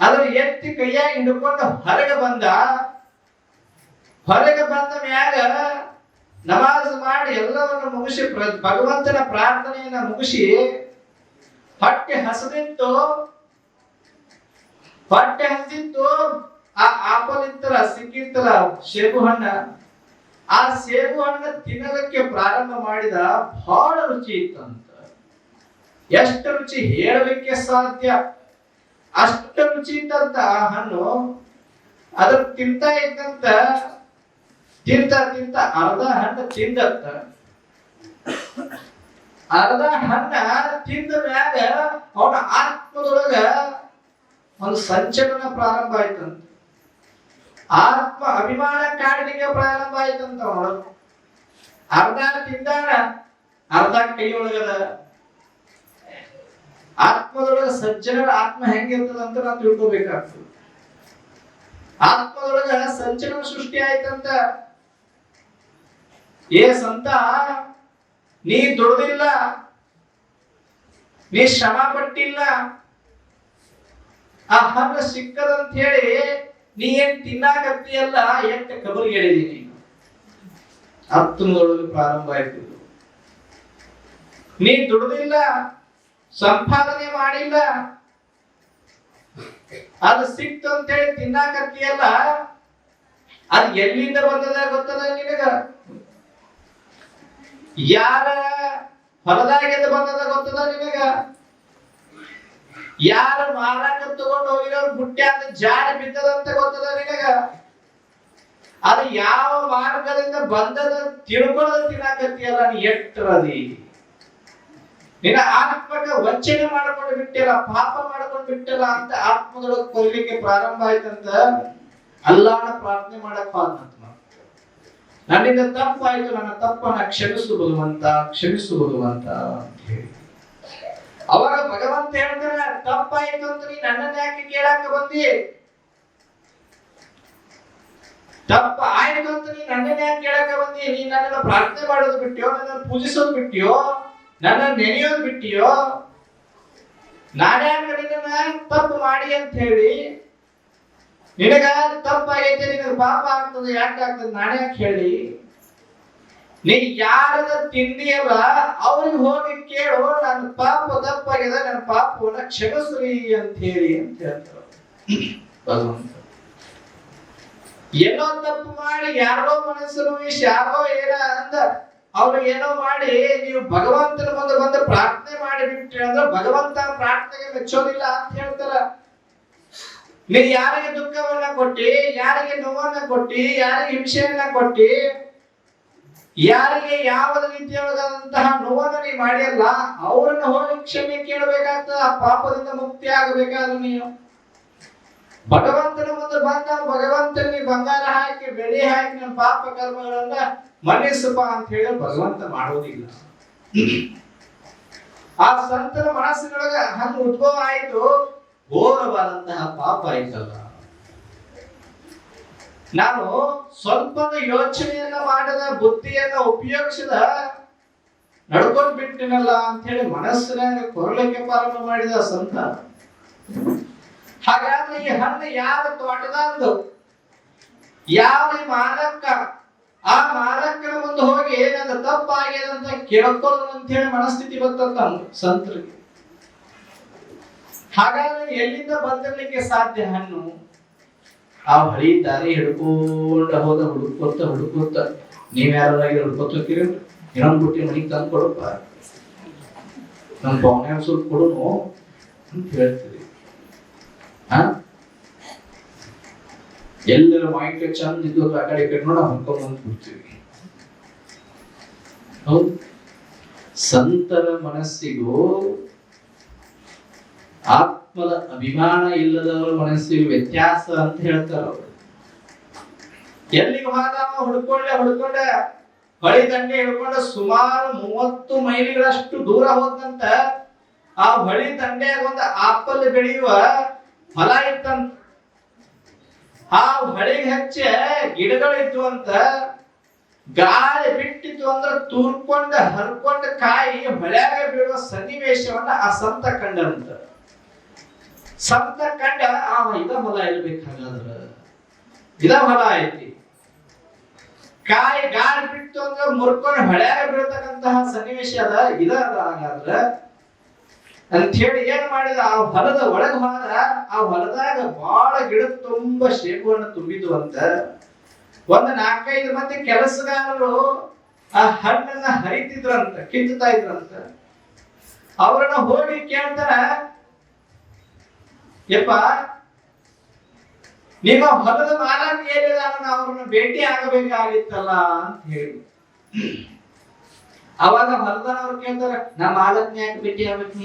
ಅದನ್ನ ಎತ್ತಿ ಕೈಯಾಗಿ ಹಿಡ್ಕೊಂಡು ಹೊರಗೆ ಬಂದ ಮ್ಯಾಗ ನಮಾಜ್ ಮಾಡಿ ಎಲ್ಲವನ್ನು ಮುಗಿಸಿ ಭಗವಂತನ ಪ್ರಾರ್ಥನೆಯನ್ನ ಮುಗಿಸಿ ಹೊಟ್ಟೆ ಹಸಿದಿತ್ತು. ಆ ಆಪಲ್ ಇತ್ತಲ್ಲ, ಸಿಕ್ಕಿತ್ತಲ್ಲ ಸೇಬು ಹಣ್ಣ, ಆ ಸೇಬು ಹಣ್ಣ ತಿನ್ನಲಿಕ್ಕೆ ಪ್ರಾರಂಭ ಮಾಡಿದ. ಬಹಳ ರುಚಿ ಇತ್ತಂತ. ಎಷ್ಟು ರುಚಿ ಹೇಳಲಿಕ್ಕೆ ಸಾಧ್ಯ, ಅಷ್ಟು ರುಚಿ ಇತ್ತಂತ ಆ ಹಣ್ಣು. ಅದ್ರ ತಿಂತ ಇದ್ದಂತ ತಿಂತ ಅರ್ಧ ಹಣ್ಣು ತಿಂದತ್ತ. ಅರ್ಧ ಹಣ್ಣ ತಿಂದ ಮ್ಯಾಗ ಅವನ ಆತ್ಮದೊಳಗ ಒಂದು ಸಂಚಲನ ಪ್ರಾರಂಭ ಆಯ್ತಂತ. ಆತ್ಮ ಅಭಿಮಾನ ಕಾಡಲಿಕ್ಕೆ ಪ್ರಾರಂಭ ಆಯ್ತಂತ. ಅವಳು ಅರ್ಧ ತಿಂದಾನ, ಅರ್ಧ ಕೈಯೊಳಗದ. ಆತ್ಮದೊಳಗ ಸಜ್ಜನರ ಆತ್ಮ ಹೆಂಗಿರ್ತದಂತ ನಾವು ತಿಳ್ಕೊಬೇಕಾಗ್ತದೆ. ಆತ್ಮದೊಳಗ ಸಂಚಲನ ಸೃಷ್ಟಿ ಆಯ್ತಂತ. ಏ ಸಂತ, ನೀ ದುಡ್ದಿಲ್ಲ, ನೀ ಶ್ರಮ ಪಟ್ಟಿಲ್ಲ, ಆ ಹಣ್ಣು ಸಿಕ್ಕದಂತ ಹೇಳಿ ನೀ ಏನ್ ತಿನ್ನಾಕತ್ತೀಯಲ್ಲ, ಎಷ್ಟು ಕಬರಿಗೆ ಹೇಳಿದೀನಿ. ಆತ್ಮದೊಳಗೆ ಪ್ರಾರಂಭ ಆಯ್ತು. ನೀ ದುಡ್ದಿಲ್ಲ, ಸಂಪಾದನೆ ಮಾಡಿಲ್ಲ, ಅದು ಸಿಕ್ತು ಅಂತ ಹೇಳಿ ತಿನ್ನಾಕತ್ತೀಯಲ್ಲ, ಅದು ಎಲ್ಲಿಂದ ಬಂದದ ಗೊತ್ತದ ನಿನಗ? ಯಾರ ಹೊಲದಾಗಿಂದ ಬಂದದ ಗೊತ್ತದ ನಿನಗ? ಯಾರ ಮಾರಾಕ ತಗೊಂಡು ಹೋಗಿರೋ ಬುಟ್ಟಿ ಅಂತ ಜಾರಿ ಬಿದ್ದದಂತ ಗೊತ್ತದ ನಿನಗ? ಅದು ಯಾವ ಮಾರ್ಗದಿಂದ ಬಂದದ ತಿಳ್ಕೊಳ್ಳೋದು ತಿನ್ನಾಕತ್ತೀಯಲ್ಲ, ನೀ ಎಟ್ಟರದಿ. ನಿನ್ನ ಆತ್ಮಕ ವಂಚನೆ ಮಾಡ್ಕೊಂಡು ಬಿಟ್ಟಿಲ್ಲ, ಪಾಪ ಮಾಡ್ಕೊಂಡು ಬಿಟ್ಟಿಲ್ಲ ಅಂತ ಆತ್ಮದೊಳಗೆ ಕೊಯ್ಲಿಕ್ಕೆ ಪ್ರಾರಂಭ ಆಯ್ತಂತ. ಅಲ್ಲಾನ ಪ್ರಾರ್ಥನೆ ಮಾಡಕ್ ಹೋದಂತ. ನನ್ನಿಂದ ತಪ್ಪಾಯ್ತು, ನನ್ನ ತಪ್ಪನ್ನ ಕ್ಷಮಿಸುವುದು ಅಂತ ಹೇಳಿ ಅವಾಗ ಭಗವಂತ ಹೇಳ್ತಾನೆ, ತಪ್ಪಾಯ್ತು ಅಂತ ನೀ ನನ್ನನ್ನ ಯಾಕೆ ಕೇಳಾಕ ಬಂದಿ? ತಪ್ಪ ಆಯ್ತು ಅಂತ ನೀ ನನ್ನನ್ನ ಯಾಕೆ ಕೇಳಕ ಬಂದಿ? ನೀ ನನ್ನನ್ನ ಪ್ರಾರ್ಥನೆ ಮಾಡೋದು ಬಿಟ್ಟಿಯೋ, ನನ್ನನ್ನು ಪೂಜಿಸೋದು ಬಿಟ್ಟಿಯೋ, ನನ್ನ ನೆನೆಯೋದು ಬಿಟ್ಟಿಯೋ? ನಾನ್ಯಾಕ ನಿನ್ನ ತಪ್ಪು ಮಾಡಿ ಅಂತ ಹೇಳಿ, ನಿನಗ ತಪ್ಪಾಗೈತೆ, ನಿನಗ ಪಾಪ ಆಗ್ತದೆ, ಯಾಕೆ ಆಗ್ತದೆ ನಾನೇ ಯಾಕೆ ಹೇಳಿ? ನೀ ಯಾರದ ತಿಂದಿಯಲ್ಲ ಅವ್ರಿಗೆ ಹೋಗಿ ಕೇಳು, ನನ್ನ ಪಾಪ ತಪ್ಪಾಗಿದೆ, ನನ್ನ ಪಾಪವನ್ನ ಕ್ಷಮಿಸ್ರಿ ಅಂತ ಹೇಳಿ ಅಂತ ಹೇಳ್ತಾರೆ ಭಗವಂತ. ಏನೋ ತಪ್ಪು ಮಾಡಿ ಯಾರೋ ಮನಸ್ಸು ನೋಯಿಸಿ ಯಾರೋ ಏನ ಅಂದ ಅವ್ರಿಗೆ ಏನೋ ಮಾಡಿ ನೀವು ಭಗವಂತನ ಮುಂದೆ ಬಂದು ಪ್ರಾರ್ಥನೆ ಮಾಡಿ ಬಿಟ್ರಿ ಅಂದ್ರೆ ಭಗವಂತ ಪ್ರಾರ್ಥನೆಗೆ ಮೆಚ್ಚೋದಿಲ್ಲ ಅಂತ ಹೇಳ್ತಾರ. ನೀವು ಯಾರಿಗೆ ದುಃಖವನ್ನ ಕೊಟ್ಟಿ, ಯಾರಿಗೆ ನೋವನ್ನ ಕೊಟ್ಟಿ, ಯಾರಿಗೆ ಹಿಂಸೆಯನ್ನ ಕೊಟ್ಟಿ, ಯಾರಿಗೆ ಯಾವ ರೀತಿಯಾದಂತಹ ನೋವನ್ನು ನೀವು ಮಾಡಿಯಲ್ಲ ಅವರನ್ನು ಹೋಗಿ ಕ್ಷಮೆ ಕೇಳಬೇಕಾಗ್ತದ. ಆ ಪಾಪದಿಂದ ಮುಕ್ತಿ ಆಗಬೇಕಾದ್ರೆ ನೀವು ಭಗವಂತನ ಮುಂದೆ ಬಂದ ಭಗವಂತನಿಗೆ ಬಂಗಾರ ಹಾಕಿ ಬೆಳ್ಳಿ ಹಾಕಿ ನನ್ನ ಪಾಪ ಕರ್ಮಗಳನ್ನ ಮನ್ನಿಸಪ್ಪ ಅಂತ ಹೇಳಿ ಭಗವಂತ ಮಾಡೋದಿಲ್ಲ. ಆ ಸಂತರ ಮನಸ್ಸಿನೊಳಗ ಹಂಗ ಉದ್ಭವ ಆಯ್ತು, ಘೋರವಾದಂತಹ ಪಾಪ ಆಯ್ತಲ್ಲ. ನಾನು ಸ್ವಲ್ಪ ಯೋಚನೆಯನ್ನ ಮಾಡದ ಬುದ್ಧಿಯನ್ನ ಉಪಯೋಗಿಸಿದ ನಡ್ಕೊಂಡ್ ಬಿಟ್ಟಿನಲ್ಲ ಅಂತ ಹೇಳಿ ಮನಸ್ಸಿನಾಗ ಕೊರಲಿಕ್ಕೆ ಪ್ರಾರಂಭ ಮಾಡಿದ ಸಂತ. ಹಾಗಾದ್ರೆ ಈ ಹಣ್ಣು ಯಾವ ತೋಟದಂದು ಯಾವ ಮಾಲಕ್ಕ, ಆ ಮಾಲಕ್ಕನ ಮುಂದೆ ಹೋಗಿ ನನ್ನ ತಪ್ಪಾಗ್ಯದಂತ ಕೇಳ್ಕೊಳ್ಳೋಣ ಅಂತ ಹೇಳಿ ಮನಸ್ಥಿತಿ ಬರ್ತಂತ ಸಂತರಿಗೆ. ಹಾಗಾದ್ರೆ ಎಲ್ಲಿಂದ ಬಂದಿರ್ಲಿಕ್ಕೆ ಸಾಧ್ಯ ಹಣ್ಣು? ಆ ಹಳಿ ದಾರಿ ಹಿಡ್ಕೊಂಡ ಹೋದ ಹುಡುಕೋತ ನೀವ್ ಯಾರಾಗಿ ಹಿಡ್ಕೊತೀರಿ, ಇನ್ನೊಂದ್ ಬುಟ್ಟಿ ಮನಿಗೆ ತಂದು ಕೊಡಪ್ಪ, ನನ್ ಪವನ ಸ್ವಲ್ಪ ಕೊಡುನು ಅಂತ ಹೇಳ್ತೀರಿ. ಎಲ್ಲರ ಮೈಂಡ್ ಚಂದ ಇದ್ದು ಆ ಕಡೆ ಕಡೆ ನೋಡ ಹೊಂದ್ಕೊಂಡ್ ಬಂದು ಕೂಡ್ತೀವಿ. ಹೌದು, ಸಂತರ ಮನಸ್ಸಿಗೂ ಆತ್ಮದ ಅಭಿಮಾನ ಇಲ್ಲದವರ ಮನಸ್ಸಿಗೆ ವ್ಯತ್ಯಾಸ ಅಂತ ಹೇಳ್ತಾರ ಅವರು. ಎಲ್ಲಿಗೆ ಹೋದವ ಹುಡ್ಕೊಂಡ ಹೊಳಿ ದಂಡೆ ಹಿಡ್ಕೊಂಡ ಸುಮಾರು 30 ಮೈಲಿಗಳಷ್ಟು ದೂರ ಹೋದಂತ ಆ ಹೊಳಿ ದಂಡೆಯಾಗ ಒಂದು ಆಪಲ್ ಬೆಳೆಯುವ ಫಲ ಇತ್ತಂತ. ಆ ಹೊಳಿಗೆ ಹಚ್ಚ ಗಿಡಗಳಿತ್ತು ಅಂತ. ಗಾಳಿ ಬಿಟ್ಟಿತ್ತು ಅಂದ್ರೆ ತೂರ್ಕೊಂಡ ಹರ್ಕೊಂಡ ಕಾಯಿ ಹೊಳ್ಯಾಗ ಬೀಳುವ ಸನ್ನಿವೇಶವನ್ನ ಆ ಸಂತ ಕಂಡಂತ. ಸಂತ ಕಂಡ ಇದ ಹೊಲ ಇರ್ಬೇಕಾಗಾದ್ರ ಇದ ಹೊಲ ಐತಿ, ಕಾಯಿ ಗಾಳಿ ಬಿಟ್ಟು ಅಂದ್ರೆ ಮುರ್ಕೊಂಡು ಹೊಳ್ಯಾಗ ಬೀಳ್ತಕ್ಕಂತಹ ಸನ್ನಿವೇಶ ಅದ, ಇದ ಹಾಗಾದ್ರ ಅಂತ ಹೇಳಿ ಏನ್ ಮಾಡಿದ, ಆ ಹೊಲದ ಒಳಗ ಹೋದ. ಆ ಹೊಲದಾಗ ಬಹಳ ಗಿಡ ತುಂಬಾ ಶೇಪುವನ್ನು ತುಂಬಿದ್ವು ಅಂತ. ಒಂದ್ 4-5 ಮಂದಿ ಕೆಲಸಗಾರರು ಆ ಹಣ್ಣನ್ನ ಹರಿತಿದ್ರಂತ, ಕಿತ್ತುತ್ತಾ ಇದ್ರಂತ. ಅವ್ರನ್ನ ಹೋಗಿ ಕೇಳ್ತಾರ, ಯಪ್ಪ ನಿಮ್ಮ ಹೊಲದ ಮಾಲಕ ಏನಿದಾನ ಅವ್ರನ್ನ ಭೇಟಿ ಆಗಬೇಕಾಗಿತ್ತಲ್ಲ ಅಂತ ಹೇಳಿ. ಅವಾಗ ಹೊಲದವ್ರು ಕೇಳ್ತಾರ, ನಮ್ಮ ಮಾಲಕ್ನ ಯಾಕೆ ಭೇಟಿ ಆಗ್ಬೇಕು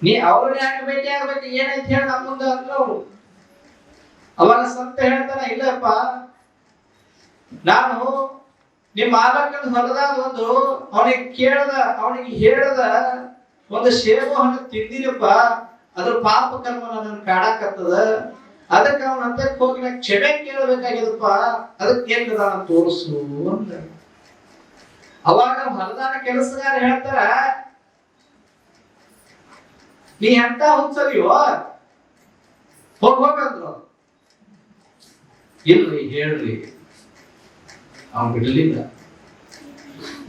ನೀ ಅವ್ರನ್ನ ಯಾಕೆ ಭೇಟಿ ಆಗ್ಬೇಕು, ಏನೈತಿ ಹೇಳಿ ನಮ್ಮ ಮುಂದೆ ಅಂದ್ರು ಅವ್ರು. ಅವಾಗ ಸಂತ ಹೇಳ್ತಾನ, ಇಲ್ಲಪ್ಪ ನಾನು ನಿಮ್ಮ ಮಾಲಕನ ಹೊಲದಾಗ ಒಂದು ಅವನಿಗೆ ಹೇಳದ ಒಂದು ಸೇಬು ಹಣ್ಣು ತಿಂದಿನಪ್ಪ, ಅದ್ರ ಪಾಪ ಕರ್ಮ ನನ್ನ ಕಾಡಾಕತ್ತದ, ಅದಕ್ಕೆ ಅವನ ಅಂತಕ್ಕೆ ಹೋಗಿ ನಾ ಕ್ಷಮೆ ಕೇಳಬೇಕಾಗ್ಯದಪ್ಪ, ಅದಕ್ಕೆ ಏನ್ ನಾನು ತೋರಿಸು ಅಂತ. ಅವಾಗ ಹೊಲದಾನ ಕೆಲಸಗಾರ ಹೇಳ್ತಾರ, ನೀ ಎಂತ ಹುಚ್ಚದಿಯೋ, ಹೋಗಂದ್ರು. ಇಲ್ರಿ ಹೇಳ್ರಿ, ಅವನ್ ಬಿಡ್ಲಿಲ್ಲ.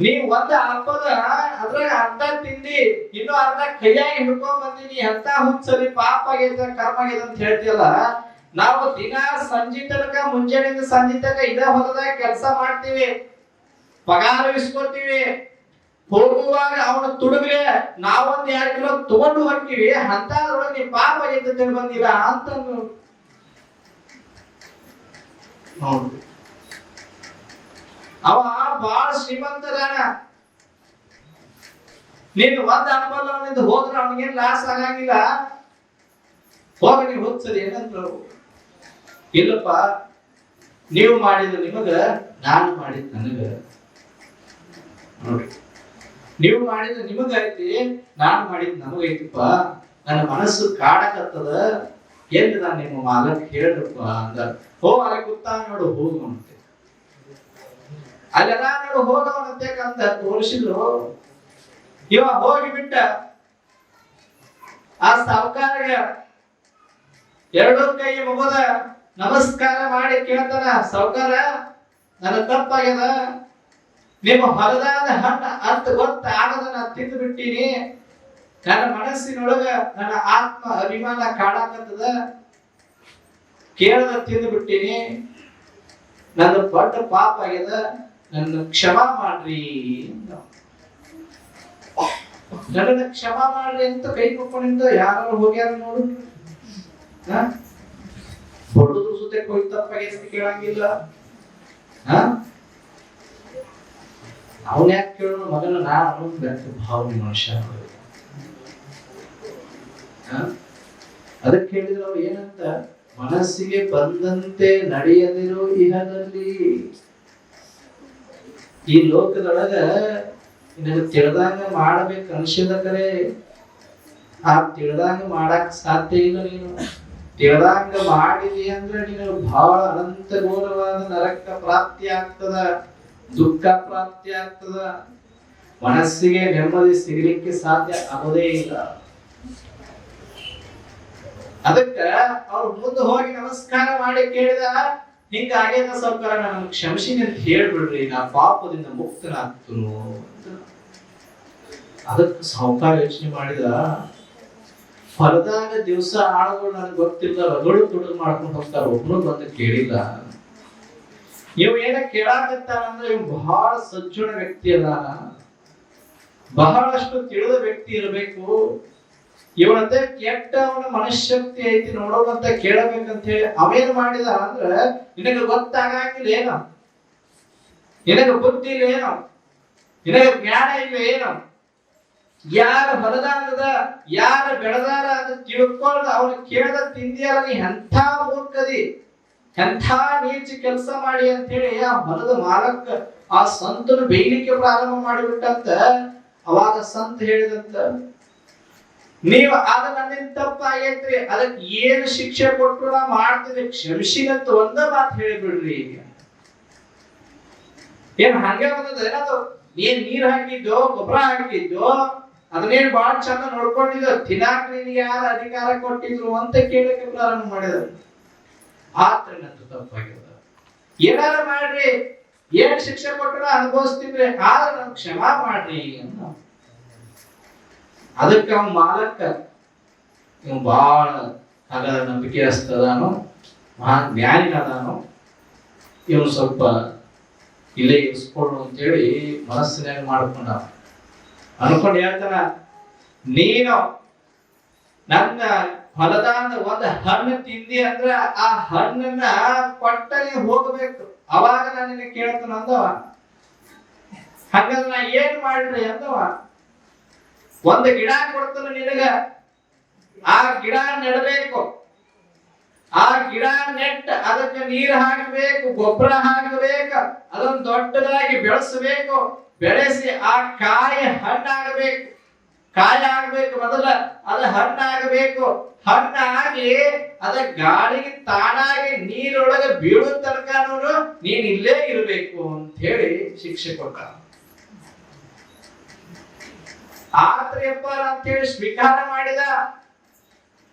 ನೀವ್ ಒಂದ ಹಬ್ಬದ ಅದ್ರಾಗ ಅರ್ಧ ತಿಂದಿ, ಇನ್ನು ಅರ್ಧ ಕೈಯಾಗಿ ಹಿಡ್ಕೊಂಡ್ ಬಂದಿನಿ, ಎಂತ ಹುಚ್ಚರಿ ಪಾಪ ಆಗೈತೆ ಕರ್ಮ ಆಗೈತೆ ಅಂತ ಹೇಳ್ತಿಯಲ್ಲ. ನಾವು ದಿನ ಸಂಜೆ ತನಕ ಮುಂಜಾನೆಯಿಂದ ಸಂಜೆ ತನಕ ಇದ ಹೊಲದಾಗ ಕೆಲಸ ಮಾಡ್ತೀವಿ, ಪಗಾರ ಇಸ್ಕೊತೀವಿ, ಹೋಗುವಾಗ ಅವನ ತುಡುಗ್ರೆ ನಾವೊಂದ್ 2 ಕಿಲೋ ತಗೊಂಡು ಹೋಗ್ತೀವಿ, ಅಂತದ್ರೊಳಗೆ ನೀ ಪಾಪ ಆಗೈತೆ ತಿಳಿ ಬಂದಿಲ್ಲ ಅಂತ ನೋಡ್ರಿ. ಅವ ಬಾಳ ಶ್ರೀಮಂತದಾನ, ನೀನು ಒಂದ್ ಅನುಭವ ಅವನಿಂದ ಹೋದ್ರೆ ಅವನಿಗೇನ್ ಲಾಸ್ ಆಗಂಗಿಲ್ಲ, ಹೋಗ ನೀವು ಹೋಗ್ತದೆ ಏನಂತ. ಇಲ್ಲಪ್ಪ, ನೀವು ಮಾಡಿದ ನಿಮಗ, ನಾನು ಮಾಡಿದ ನನಗ. ನೋಡ್ರಿ, ನೀವು ಮಾಡಿದ ನಿಮಗೈತಿ, ನಾನು ಮಾಡಿದ ನಮಗೈತಿಪ್ಪ. ನನ್ನ ಮನಸ್ಸು ಕಾಡಕತ್ತದ, ಎಲ್ಲಿದ ನಿಮ್ಮ ಮಾಲಕ್ ಹೇಳ್ರಪ್ಪ ಅಂದ. ಅಲ್ಲಿ ಕೂತಾನ ನೋಡು, ಹೋಗವಂತೆ. ಅಲ್ಲೆಲ್ಲ ನೋಡು, ಹೋಗವನಂತೆ ಅಂತ ತೋರಿಸಿದ್ರು. ಇವ ಹೋಗಿಬಿಟ್ಟ ಆ ಸಾವುಕಾರಗೆ ಎರಡೂ ಕೈ ಮುಗದ ನಮಸ್ಕಾರ ಮಾಡಿ ಕೇಳ್ತಾನ, ಸಾವುಕಾರ ನನ್ನ ತಪ್ಪಾಗ್ಯದ, ನಿಮ್ಮ ಹೊಲದಾದ ಹಣ್ಣು ಅಂತ ಗೊತ್ತಾಗದ ನಾ ತಿಂದು ಬಿಟ್ಟೀನಿ. ನನ್ನ ಮನಸ್ಸಿನೊಳಗ ನನ್ನ ಆತ್ಮ ಅಭಿಮಾನ ಕಾಡಾಕತ್ತದ, ಕೇಳದ ತಿಂದು ಬಿಟ್ಟೀನಿ. ನನ್ನ ದೊಡ್ಡ ಪಾಪ ಆಗ್ಯದ, ನನ್ನ ಕ್ಷಮಾ ಮಾಡ್ರಿ, ನನ್ನ ಕ್ಷಮಾ ಮಾಡ್ರಿ ಅಂತ ಕೈ ಮುಕ್ಕೊಂಡಿಂದ ಯಾರು ಹೋಗ್ಯಾರ ನೋಡು. ಹೊಡೆದ್ರು ಸುತ್ತೆ ಹೋಗಿ ತಪ್ಪಾಗ್ಯದ ಕೇಳಂಗಿಲ್ಲ. ಅವನ್ ಯಾಕೆ ಕೇಳೋಣ ಮಗನ, ನಾ ಅನ್ನೋದು ಭಾವನೆ ಮನುಷ್ಯ. ಅದಕ್ಕೆ ಹೇಳಿದ್ರು ಅವ್ರು ಏನಂತ, ಮನಸ್ಸಿಗೆ ಬಂದಂತೆ ನಡೆಯದಿರೋ ಇಹದಲ್ಲಿ. ಈ ಲೋಕದೊಳಗ ನಿನಗೆ ತಿಳಿದಂಗ ಮಾಡಬೇಕು ಅನಿಸಿದ ಕರೆ ಆ ತಿಳಿದಂಗ ಮಾಡಕ್ ಸಾಧ್ಯ ಇಲ್ಲ. ನೀನು ತಿಳಿದಂಗ ಮಾಡಿದಿ ಅಂದ್ರೆ ನೀನು ಬಹಳ ಅನಂತ ಘೋರವಾದ ನರಕ ಪ್ರಾಪ್ತಿ ಆಗ್ತದ, ದುಃಖ ಪ್ರಾಪ್ತಿ ಆಗ್ತದ, ಮನಸ್ಸಿಗೆ ನೆಮ್ಮದಿ ಸಿಗಲಿಕ್ಕೆ ಸಾಧ್ಯ ಆಗೋದೇ ಇಲ್ಲ. ಅದಕ್ಕ ಅವ್ರು ಮುಂದೆ ಹೋಗಿ ನಮಸ್ಕಾರ ಮಾಡಿ ಕೇಳಿದ, ಹಿಂಗ ಆಗ್ಯದ ಸಾವುಕಾರ, ನಾನು ಕ್ಷಮಿಸಿನಿ ಅಂತ ಹೇಳ್ಬಿಡ್ರಿ, ನಾ ಪಾಪದಿಂದ ಮುಕ್ತನಾಗ್ತನು ಅಂತ. ಅದಕ್ಕೆ ಸಾವುಕಾರ ಯೋಚನೆ ಮಾಡಿದ, ಹೊಲದಾಗ ದಿವಸ ಆಳುಗಳು ನನಗೆ ಗೊತ್ತಿಲ್ಲ, ರಗಡು ತುಡುಗು ಮಾಡ್ಕೊಂಡು ಹೋಗ್ತಾರ, ಒಬ್ರು ಬಂದು ಕೇಳಿಲ್ಲ. ಇವ್ ಏನ ಕೇಳಾಕತ್ತಾನಂದ್ರೆ ಇವ್ ಬಹಳ ಸಜ್ಜುಣ ವ್ಯಕ್ತಿ ಅದಾನ, ಬಹಳಷ್ಟು ತಿಳಿದ ವ್ಯಕ್ತಿ ಇರಬೇಕು. ಇವನಂತೆ ಕೆಟ್ಟ ಅವನ ಮನಶಕ್ತಿ ಐತಿ ನೋಡೋಕಂತ ಕೇಳಬೇಕಂತ ಹೇಳಿ ಅವೇನ್ ಮಾಡಿದ ಅಂದ್ರ, ನಿನಗೆ ಗೊತ್ತಾಗಂಗಿಲ್ಲ ಏನೋ, ನಿನಗೆ ಬುದ್ಧಿ ಇಲ್ಲ ಏನೋ, ನಿನಗೆ ಜ್ಞಾನ ಇಲ್ಲ ಏನೋ, ಯಾರ ಹೊಲದಾಗದ ಯಾರ ಬೆಳೆದಾರ ಅದು ತಿಳ್ಕೊಂಡು ಅವನು ಕೇಳದ ತಿಂದಿಯಲ್ಲ, ನೀ ಎಂಥ ಮೂರ್ಖದಿ, ಎಂಥ ನೀಚ ಕೆಲಸ ಮಾಡಿ ಅಂತ ಹೇಳಿ ಆ ಹೊಲದ ಮಾಲಕ್ ಆ ಸಂತನು ಬೈಲಿಕ್ಕೆ ಪ್ರಾರಂಭ ಮಾಡಿಬಿಟ್ಟಂತ. ಅವಾಗ ಸಂತ ಹೇಳಿದಂತ, ನೀವು ಅದ ನನ್ನಿಂದ ತಪ್ಪಾಗೈತ್ರಿ, ಅದಕ್ಕೆ ಏನು ಶಿಕ್ಷೆ ಕೊಟ್ಟರು ನಾ ಮಾಡ್ತೀನಿ, ಕ್ಷಮಿಸಿನಂತ ಒಂದ ಮಾತು ಹೇಳಿಬಿಡ್ರಿ. ಈಗ ಏನ್ ಹಂಗೆ ಬಂದದ ಏನದು, ಏನ್ ನೀರ್ ಹಾಕಿದ್ದೋ ಗೊಬ್ಬರ ಹಾಕಿದ್ದೋ ಅದನ್ನೇನು ಬಹಳ ಚಂದ ನೋಡ್ಕೊಂಡಿದ್ದ, ತಿನ್ನಾಕ ನಿನ್ಗೆ ಯಾರ ಅಧಿಕಾರ ಕೊಟ್ಟಿದ್ರು ಅಂತ ಕೇಳಕ್ಕೆ ಪ್ರಾರಂಭ ಮಾಡಿದ. ಆತ್ರ ನಂತ ತಪ್ಪಾಗ್ಯದ, ಏನಾರ ಮಾಡ್ರಿ, ಏನ್ ಶಿಕ್ಷೆ ಕೊಟ್ಟರು ಅನುಭವಿಸ್ತಿದ್ರೆ, ಆದ್ರೆ ನನ್ ಕ್ಷಮಾ ಮಾಡ್ರಿ ಅಂತ. ಅದಕ್ಕೆ ಅವನ ಮಾಲಕ್ಕ ಇವ್ ಬಾಳ ಹಾಗಾದ ನಂಬಿಕೆ ಅದಾನೋ, ಮಹಾ ಜ್ಞಾನಿನದಾನೋ, ಇವನು ಸ್ವಲ್ಪ ಇಲ್ಲೇ ಇರಿಸ್ಕೊಡು ಅಂತೇಳಿ ಮನಸ್ಸಿನಾಗ ಮಾಡ್ಕೊಂಡ. ಅನ್ಕೊಂಡು ಹೇಳ್ತಾನ, ನೀನು ನನ್ನ ಹೊಲದಾದ ಒಂದ್ ಹಣ್ಣು ತಿಂದಿ ಅಂದ್ರ ಆ ಹಣ್ಣನ್ನ ಕೊಟ್ಟನೆ ಹೋಗ್ಬೇಕು, ಅವಾಗ ನಾನು ನಿನ್ನ ಕೇಳ್ತಾನ ಅಂದವ. ಹಂಗಂದ್ರ ನಾ ಏನ್ ಮಾಡ್ರಿ ಅಂದವ. ಒಂದು ಗಿಡ ಕೊಡ್ತಾನ ನಿನಗ, ಆ ಗಿಡ ನೆಡಬೇಕು, ಆ ಗಿಡ ನೆಟ್ಟ ಅದಕ್ಕೆ ನೀರು ಹಾಕಬೇಕು, ಗೊಬ್ಬರ ಹಾಕಬೇಕು, ಅದನ್ನ ದೊಡ್ಡದಾಗಿ ಬೆಳೆಸಬೇಕು, ಬೆಳೆಸಿ ಆ ಕಾಯಿ ಹಣ್ಣಾಗಬೇಕು, ಕಾಯಿ ಆಗ್ಬೇಕು, ಮೊದಲ ಅದ ಹಣ್ಣಾಗಬೇಕು, ಹಣ್ಣಾಗಿ ಅದ ಗಾಳಿಗೆ ತಾನಾಗಿ ನೀರೊಳಗೆ ಬೀಳೋ ತನಕ ನೀನ್ ಇಲ್ಲೇ ಇರಬೇಕು ಅಂತ ಹೇಳಿ ಶಿಕ್ಷೆ ಕೊಟ್ಟ. ಆತ್ರಿಯಪ್ಪ ಅಂತ ಹೇಳಿ ಸ್ವೀಕಾರ ಮಾಡಿದ.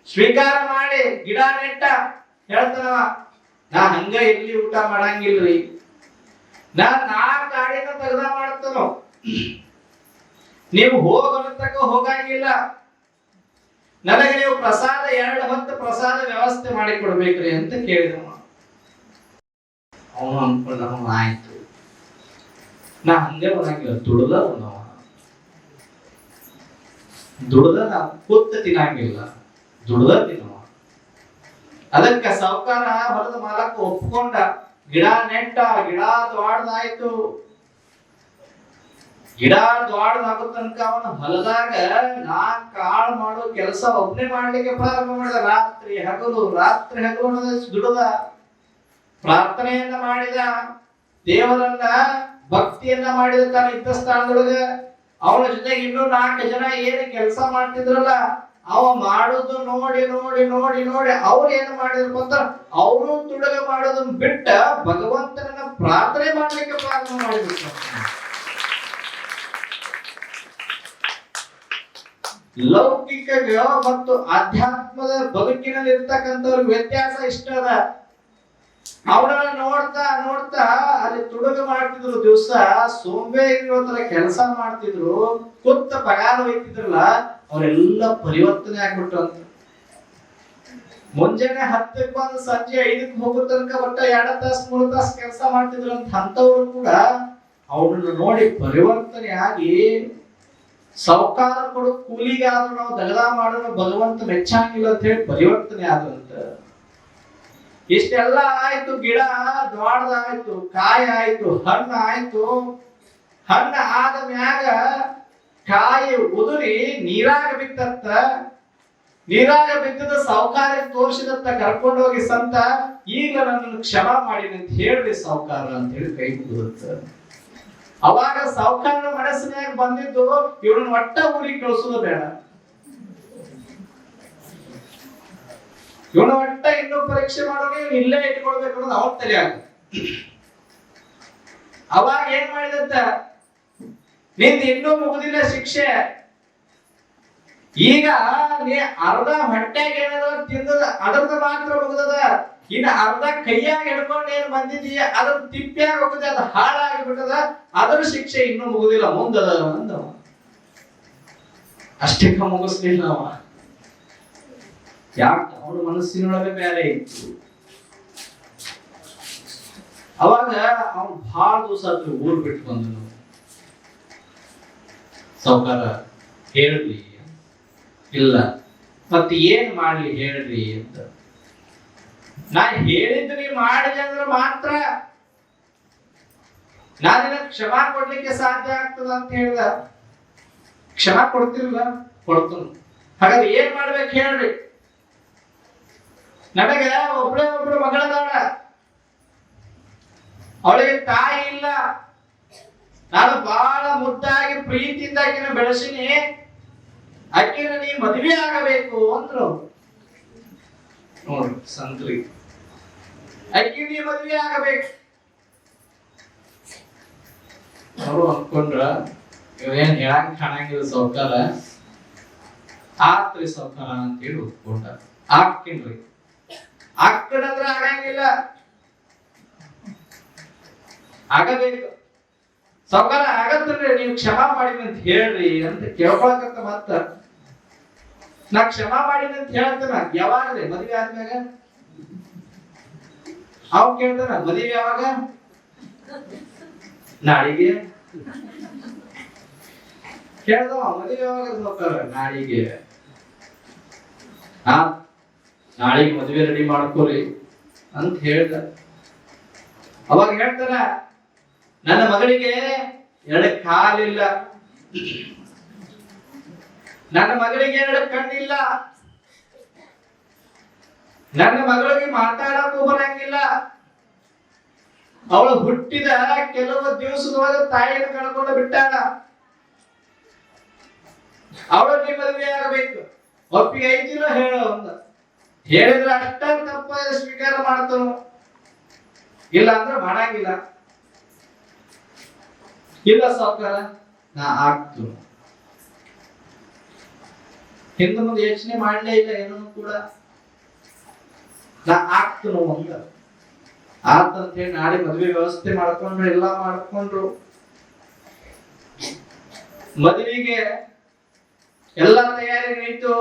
ಸ್ವೀಕಾರ ಮಾಡಿ ಗಿಡ ನೆಟ್ಟ. ಹೇಳ್ತಾನವ, ನಾ ಹಂಗ ಎಲ್ಲಿ ಊಟ ಮಾಡಂಗಿಲ್ರಿ, ನಾ 4 ಗಾಡಿನ ತೆಗ್ದ ಮಾಡ್ತಾನೋ, ನೀವು ಹೋಗತಕ್ಕ ಹೋಗಂಗಿಲ್ಲ, ನನಗೆ ನೀವು ಪ್ರಸಾದ 2 ಹೊತ್ತು ಪ್ರಸಾದ ವ್ಯವಸ್ಥೆ ಮಾಡಿ ಕೊಡ್ಬೇಕ್ರಿ ಅಂತ ಕೇಳಿದವ. ಅವನು ಅನ್ಕೊಂಡ, ಆಯ್ತು, ನಾ ಹಂಗೆ ಬರಂಗಿಲ್ಲ, ದುಡ್ದ ಉಣ್ಣವ, ದುಡ್ದ ನಾ ಕೂತ ತಿನ್ನಂಗಿಲ್ಲ, ದುಡ್ದ ತಿನ್ನವ. ಅದಕ್ಕೆ ಸಾವುಕಾರ ಹೊಲದ ಮಾಲಕ ಒಪ್ಕೊಂಡ, ಗಿಡ ನೆಟ್ಟ, ಗಿಡ ದ್ವಾಡ್ದಾಯ್ತು. ಗಿಡ ದ್ವಾಡ್ದಾಗೋ ತನಕ ಅವನ ಹೊಲದಾಗ ನಾ ಕಾಳು ಮಾಡೋ ಕೆಲಸ ಒಬ್ಬನೇ ಮಾಡ್ಲಿಕ್ಕೆ ಪ್ರಾರಂಭ ಮಾಡಿದ. ರಾತ್ರಿ ಹಗಲು ದುಡದ, ಪ್ರಾರ್ಥನೆಯನ್ನ ಮಾಡಿದ, ದೇವರನ್ನ ಭಕ್ತಿಯನ್ನ ಮಾಡಿದ. ತಾನು ಇದ್ದ ಸ್ಥಾನದೊಳಗ ಅವನ ಜೊತೆಗೆ ಇನ್ನೂ 4 ಜನ ಏನು ಕೆಲಸ ಮಾಡ್ತಿದ್ರಲ್ಲ ಅವ ಮಾಡುದು ನೋಡಿ ನೋಡಿ ನೋಡಿ ನೋಡಿ ಅವ್ರು ಏನು ಮಾಡಿದ್ರು ಅಂತ ಅವರು ತುಡುಗ ಮಾಡೋದನ್ನ ಬಿಟ್ಟ ಭಗವಂತನನ್ನ ಪ್ರಾರ್ಥನೆ ಮಾಡ್ಲಿಕ್ಕೆ ಪ್ರಾರಂಭ ಮಾಡಿಬಿಟ್ಟು ಲೌಕಿಕ ಮತ್ತು ಆಧ್ಯಾತ್ಮದ ಬದುಕಿನಲ್ಲಿ ಇರ್ತಕ್ಕಂಥವ್ರಿಗೆ ವ್ಯತ್ಯಾಸ ಇಷ್ಟ ಅದ. ಅವರನ್ನ ನೋಡ್ತಾ ನೋಡ್ತಾ ಅಲ್ಲಿ ತುಡುಗ ಮಾಡ್ತಿದ್ರು, ದಿವಸ ಸೋಂಬೇರಿರೋ ತರ ಕೆಲಸ ಮಾಡ್ತಿದ್ರು, ಕೂತ ಪಗಾರ ಒಯ್ತಿದ್ರಲ್ಲ ಅವರೆಲ್ಲ ಪರಿವರ್ತನೆ ಆಗ್ಬಿಟ್ರು ಅಂತ. ಮುಂಜಾನೆ 10ಕ್ಕೆ ಬಂದು ಸಂಜೆ 5ಕ್ಕೆ ಹೋಗೋ ತನಕ ಒಟ್ಟ 2 ತಾಸು 3 ತಾಸು ಕೆಲಸ ಮಾಡ್ತಿದ್ರು ಅಂತ ಅಂತವ್ರು ಕೂಡ ಅವ್ರನ್ನ ನೋಡಿ ಪರಿವರ್ತನೆ ಆಗಿ ಸಾವುಕಾರ ಕೊಡು ಕೂಲಿಗಾದ್ರೂ ನಾವು ದಗದ ಮಾಡೋಣ ಭಗವಂತ ಮೆಚ್ಚಂಗಿಲ್ಲ ಅಂತ ಹೇಳಿ ಪರಿವರ್ತನೆ ಆದ್ರಂತ. ಇಷ್ಟೆಲ್ಲ ಆಯ್ತು, ಗಿಡ ದೊಡ್ಡದಾಯ್ತು, ಕಾಯಿ ಆಯ್ತು, ಹಣ್ಣು ಆಯ್ತು. ಹಣ್ಣು ಆದ ಮ್ಯಾಗ ಕಾಯಿ ಉದುರಿ ನೀರಾಗ ಬಿತ್ತತ್ತ. ನೀರಾಗ ಬಿದ್ದದ ಸಾವುಕಾರ ತೋರಿಸಿದತ್ತ ಕರ್ಕೊಂಡೋಗಿ ಸಂತ, ಈಗ ನನ್ನನ್ನು ಕ್ಷಮಾ ಮಾಡಿನಿ ಅಂತ ಹೇಳ್ರಿ ಸಾವುಕಾರ ಅಂತ ಹೇಳಿ ಕೈ ಮುಗಿದತ್ತ. ಅವಾಗ ಸಾವುಕಾರನ ಮನಸ್ಸಿನಾಗ ಬಂದಿದ್ದು ಇವ್ರನ್ನ ಒಟ್ಟ ಊರಿಗೆ ಕಳಿಸೋದು ಬೇಡ, ಇವನ ಒಟ್ಟ ಇನ್ನೂ ಪರೀಕ್ಷೆ ಮಾಡೋಣ, ಇವ್ನು ಇಲ್ಲೇ ಇಟ್ಕೊಳ್ಬೇಕು ಅನ್ನೋದು ಅವನ ತಲೆ ಆಗ. ಅವಾಗ ಏನ್ ಮಾಡಿದಂತ, ನಿಂದ ಇನ್ನೂ ಮುಗುದಿಲ್ಲ ಶಿಕ್ಷೆ, ಈಗ ನೀ ಅರ್ಧ ಹೊಟ್ಟೆಗೆ ಏನದ ತಿಂದದ ಅದ್ರದ್ದು ಮಾತ್ರ ಮುಗುದದ, ಇನ್ನು ಅರ್ಧ ಕೈಯಾಗ ಹಿಡ್ಕೊಂಡು ಏನ್ ಬಂದಿದೀಯ ಅದ್ರ ತಿಪ್ಪಿಯಾಗ ಹೋಗುದ, ಅದು ಹಾಳಾಗಿಬಿಟ್ಟದ, ಅದ್ರ ಶಿಕ್ಷೆ ಇನ್ನೂ ಮುಗುದಿಲ್ಲ ಮುಂದದ ಅಂದವ. ಅಷ್ಟಕ್ಕ ಮುಗಿಸ್ಲಿಲ್ಲ ಅವ. ಯಾಕೆ? ಅವನ ಮನಸ್ಸಿನೊಳಗೆ ಬೇರೆ ಇತ್ತು. ಅವಾಗ ಅವನು ಬಹಳ ದಿವಸ ಊರ್ ಬಿಟ್ಟು ಬಂದನು. ಸಾವುಕಾರ ಹೇಳ್ರಿ, ಇಲ್ಲ ಮತ್ತೆ ಏನ್ ಮಾಡ್ಲಿ ಹೇಳ್ರಿ ಅಂತ. ನಾ ಹೇಳಿದ್ದು ನೀ ಮಾಡಿದೆ ಅಂದ್ರೆ ಮಾತ್ರ ನಾನಿನ ಕ್ಷಮಾ ಕೊಡ್ಲಿಕ್ಕೆ ಸಾಧ್ಯ ಆಗ್ತದ ಅಂತ ಹೇಳಿದ. ಕ್ಷಮಾ ಕೊಡ್ತಿರ್ಲ? ಕೊಡ್ತನು. ಹಾಗಾದ್ರೆ ಏನ್ ಮಾಡ್ಬೇಕು ಹೇಳ್ರಿ. ನನಗೆ ಒಬ್ಳು ಮಗಳದಾಳ, ಅವಳಿಗೆ ತಾಯಿ ಇಲ್ಲ, ನಾನು ಬಹಳ ಮುದ್ದಾಗಿ ಪ್ರೀತಿಯಿಂದ ಆಕಿನ ಬೆಳೆಸಿನಿ, ಆಕಿನ ನೀ ಮದುವೆ ಆಗಬೇಕು ಅಂದ್ರು. ನೋಡ್ರಿ ಸಂತ್ರಿ, ಆಕಿ ನೀ ಮದುವೆ ಆಗಬೇಕು. ಅವರು ಅನ್ಕೊಂಡ್ರ ಇವೇನ್ ಹೇಳಂಗ್ ಕಾಣಂಗಿಲ್ಲ ಸಾವುಕಾರ, ಆತ್ರಿ ಸಾವುಕಾರ ಅಂತೇಳಿ ಒಪ್ಕೊಂಡ. ಆಗ್ತೀನ್ರಿ, ಆಗ್ತದಂದ್ರ ಆಗಂಗಿಲ್ಲ, ಆಗಬೇಕು ಸಾವುಕಾರ, ಆಗತ್ತಲ್ರಿ, ನೀವು ಕ್ಷಮಾ ಮಾಡಿದ್ರಿ ಅಂತ ಹೇಳ್ರಿ ಅಂತ ಕೇಳ್ಕೊಳಕಂತ. ಮತ್ತ ನಾ ಕ್ಷಮಾ ಮಾಡಿದ್ರಿ ಅಂತ ಹೇಳ್ತಾನ. ಯಾವಾಗ್ರಿ? ಮದುವೆ ಆದ್ಮ್ಯಾಗ. ಅವ್ ಕೇಳ್ತಾನ, ಮದುವೆ ಯಾವಾಗ? ನಾಳಿಗೆ. ಕೇಳ್ದವ, ಮದುವೆ ಯಾವಾಗ ಸಾವುಕಾರ? ನಾಳಿಗೆ. ನಾಳಿಗೆ ಮದುವೆ ರೆಡಿ ಮಾಡ್ಕೋರಿ ಅಂತ ಹೇಳ್ದ. ಅವಾಗ ಹೇಳ್ತಾರ, ನನ್ನ ಮಗಳಿಗೆ 2 ಕಾಲಿಲ್ಲ, ನನ್ನ ಮಗಳಿಗೆ 2 ಕಣ್ಣಿಲ್ಲ, ನನ್ನ ಮಗಳಿಗೆ ಮಾತಾಡಕ್ಕೂ ಬರಂಗಿಲ್ಲ, ಅವಳು ಹುಟ್ಟಿದ ಕೆಲವು ದಿವಸದೊಳಗೆ ತಾಯಿಯನ್ನು ಕಳ್ಕೊಂಡು ಬಿಟ್ಟಾಳ, ಅವಳಿಗೆ ಮದುವೆ ಆಗಬೇಕು, ಒಪ್ಪಿಗೆ ಐತಿಲ್ಲ ಹೇಳೋ ಅಂತ. ಹೇಳಿದ್ರೆ ಅಷ್ಟ ತಪ್ಪ ಸ್ವೀಕಾರ ಮಾಡ್ತಾನು, ಇಲ್ಲ ಅಂದ್ರೆ ಮಾಡಂಗಿಲ್ಲ. ಇಲ್ಲ ಸಾವುಕಾರ, ನಾ ಆಗ್ತು. ಹಿಂದೆ ಮುಂದೆ ಯೋಚನೆ ಮಾಡಲೇ ಇಲ್ಲ ಏನೂ ಕೂಡ. ನಾ ಆಗ್ತನು ಅಂದ. ಆತಂತ ಹೇಳಿ ನಾಳೆ ಮದುವೆ ವ್ಯವಸ್ಥೆ ಮಾಡ್ಕೊಂಡ್ರು, ಎಲ್ಲ ಮಾಡ್ಕೊಂಡ್ರು. ಮದುವೆಗೆ ಎಲ್ಲ ತಯಾರಿ ನಡೀತು.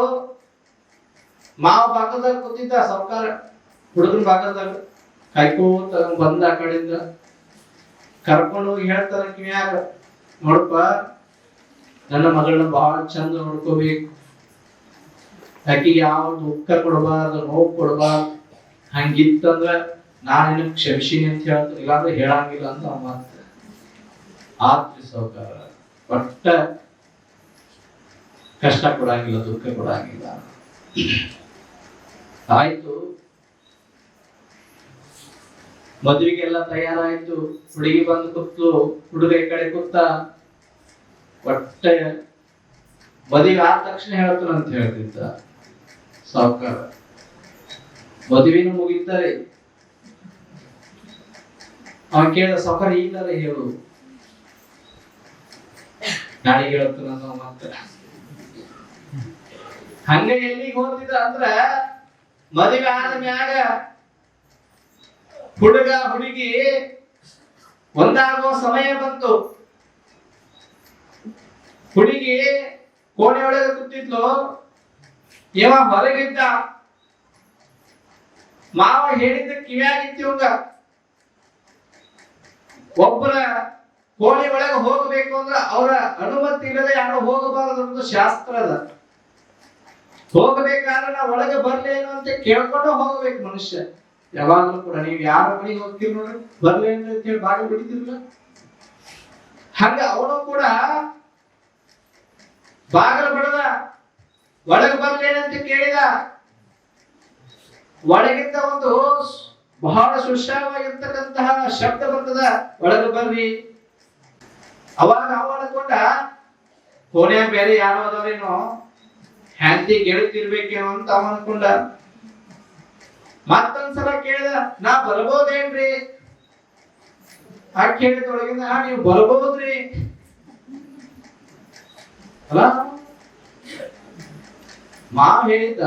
ಮಾವ ಭಾಗದಾಗ ಕೂತಿದ್ದ ಸಾವುಕಾರ, ಹುಡುಗನ ಭಾಗದಾಗ ಕಾಯ್ಕೋತ ಬಂದ. ಆ ಕಡೆಯಿಂದ ಕರ್ಕೊಂಡು ಹೋಗಿ ಹೇಳ್ತಾರ ಕಿವ್ಯಾಗ, ನೋಡಪ್ಪ ನನ್ನ ಮಗಳನ್ನ ಬಹಳ ಚಂದ ನೋಡ್ಕೋಬೇಕು, ಆಕಿಗೆ ಯಾವ ದುಃಖ ಕೊಡಬಾರ್ದು, ನೋವು ಕೊಡಬಾರ್ದು. ಹಂಗಿತ್ತಂದ್ರ ನಾನು ಕ್ಷಮಿಸಿನಿ ಅಂತ ಹೇಳ್ತಾರೆ, ಇಲ್ಲಾಂದ್ರೆ ಹೇಳಂಗಿಲ್ಲ ಅಂತ ಅವ ಮಾತ. ಆತ್ರಿ ಸಾವುಕಾರ, ಒಟ್ಟ ಕಷ್ಟ ಕೊಡಂಗಿಲ್ಲ, ದುಃಖ ಕೊಡಂಗಿಲ್ಲ. ಆಯ್ತು, ಮದುವೆಗೆಲ್ಲ ತಯಾರಾಯ್ತು. ಹುಡುಗಿ ಬಂದು ಕೂತು, ಹುಡುಗ ಈ ಕಡೆ ಕೂತ. ಒಟ್ಟೆ ಮದುವೆ ಆದ ತಕ್ಷಣ ಹೇಳ್ತಾನ ಅಂತ ಹೇಳ್ತಿದ್ದ ಸಾವುಕಾರ. ಮದುವೆನೂ ಮುಗಿತಾರೆ. ಅವ ಕೇಳಿದ, ಸಾವುಕಾರ ಈಗಲೇ ಹೇಳು, ನಾಳೆಗೆ ಹೇಳ್ತಾನ ಮತ್ತೆ. ಹಂಗ ಎಲ್ಲಿಗೆ ಹೋಗ್ತಿದ್ದ ಅಂದ್ರ ಮದುವೆ ಆದ ಮ್ಯಾಗ ಹುಡುಗ ಹುಡುಗಿ ಒಂದಾಗೋ ಸಮಯ ಬಂತು. ಹುಡುಗಿ ಕೋಣೆ ಒಳಗೆ ಕೂತಿದ್ಲು, ಇವ ಹೊರಗಿದ್ದ. ಮಾವ ಹೇಳಿದ್ದ ಕಿವ್ಯಾಗಿತ್ತು ಇವಂಗ, ಒಬ್ಬರ ಕೋಣೆ ಒಳಗೆ ಹೋಗಬೇಕು ಅಂದ್ರ ಅವರ ಅನುಮತಿ ಇಲ್ಲದೆ ಯಾರು ಹೋಗಬಾರದು ಅನ್ನೋದು ಶಾಸ್ತ್ರ ಅದ. ಹೋಗಬೇಕಾದ್ರೆ ನಾ ಒಳಗೆ ಬರ್ಲೇನು ಅಂತ ಕೇಳ್ಕೊಂಡು ಹೋಗ್ಬೇಕು ಮನುಷ್ಯ. ಯಾವಾಗಲೂ ಕೂಡ ನೀವು ಯಾರ ಮನೆಗೆ ಹೋಗ್ತೀರಿ ನೋಡ್ರಿ, ಬರ್ಲೇನು ಅಂತ ಹೇಳಿ ಬಾಗಿಲು ಬಿಡ್ತಿರ್ಲಿಲ್ಲ. ಹಂಗ ಅವನು ಕೂಡ ಬಾಗಿಲು ಬಿಡದ, ಒಳಗೆ ಬರ್ಲೇನಂತ ಕೇಳಿದ. ಒಳಗಿಂದ ಒಂದು ಬಹಳ ಸುಶ್ರಾವಾಗಿರ್ತಕ್ಕಂತಹ ಶಬ್ದ ಬರ್ತದ, ಒಳಗೆ ಬರ್ರಿ. ಅವಾಗ ಅವ ಅನ್ಕೊಂಡ, ಕೋಣೆಯ ಬೇರೆ ಯಾರೋ ಅದಾರೇನೋ, ಹ್ಯಾಂತಿ ಗೆಳತಿರ್ಬೇಕೇನೋ ಅಂತ ಅವ ಅನ್ಕೊಂಡ. ಮತ್ತೊಂದ್ಸಲ ಕೇಳಿದ, ನಾ ಬರ್ಬೋದೇನ್ರಿ? ಆ ಕೇಳಿದೊಳಗಿಂದ, ನೀವು ಬರ್ಬೋದ್ರಿ ಅಲ್ಲ. ಮಾವ್ ಹೇಳಿದ್ದ,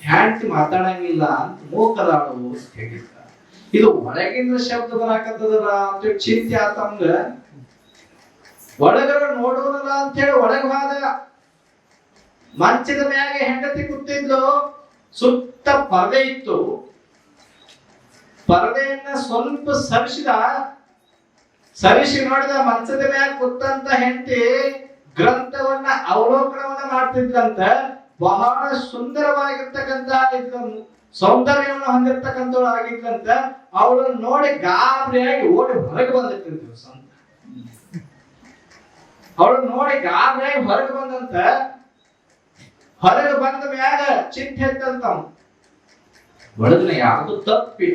ಹ್ಯಾಂತಿ ಮಾತಾಡಂಗಿಲ್ಲ ಅಂತ, ಮೂಕದಾಳು ಅಂತ ಹೇಳಿದ್ದ. ಇದು ಒಳಗಿಂದ ಶಬ್ದ ಬರಾಕತ್ತದಲ್ಲ ಅಂತ ಚಿಂತೆ ಆತಂಗ. ಒಳಗರ ನೋಡೋನಲ್ಲ ಅಂತ ಹೇಳಿ ಒಳಗೆ ಹೋದ. ಮಂಚದ ಮ್ಯಾಗೆ ಹೆಂಡತಿ ಕೂತಿದ್ಲು, ಸುತ್ತ ಪರದೆ ಇತ್ತು. ಪರದೆಯನ್ನ ಸ್ವಲ್ಪ ಸರಿಸಿ ನೋಡಿದ. ಮಂಚದ ಮ್ಯಾಗ ಕೂತಂತ ಹೆಂಡತಿ ಗ್ರಂಥವನ್ನ ಅವಲೋಕನವನ್ನ ಮಾಡ್ತಿದ್ಲಂತ. ಬಹಳ ಸುಂದರವಾಗಿರ್ತಕ್ಕಂತ ಸೌಂದರ್ಯವನ್ನು ಹೊಂದಿರ್ತಕ್ಕಂಥವಳು ಆಗಿದ್ಲಂತ. ಅವಳನ್ನು ನೋಡಿ ಗಾಬರಿಯಾಗಿ ಓಡಿ ಹೊರಗೆ ಬಂದಿರ್ತಿದ್ವಿ ಸಂತ. ಅವಳನ್ನು ನೋಡಿ ಗಾಬರಿಯಾಗಿ ಹೊರಗೆ ಬಂದಂತ. ಹೊರಗೆ ಬಂದ ಮ್ಯಾಗ ಚಿಂತೆ ಎತ್ತಂತ ಒಳಗಿನ ಯಾವುದು ತಪ್ಪಿ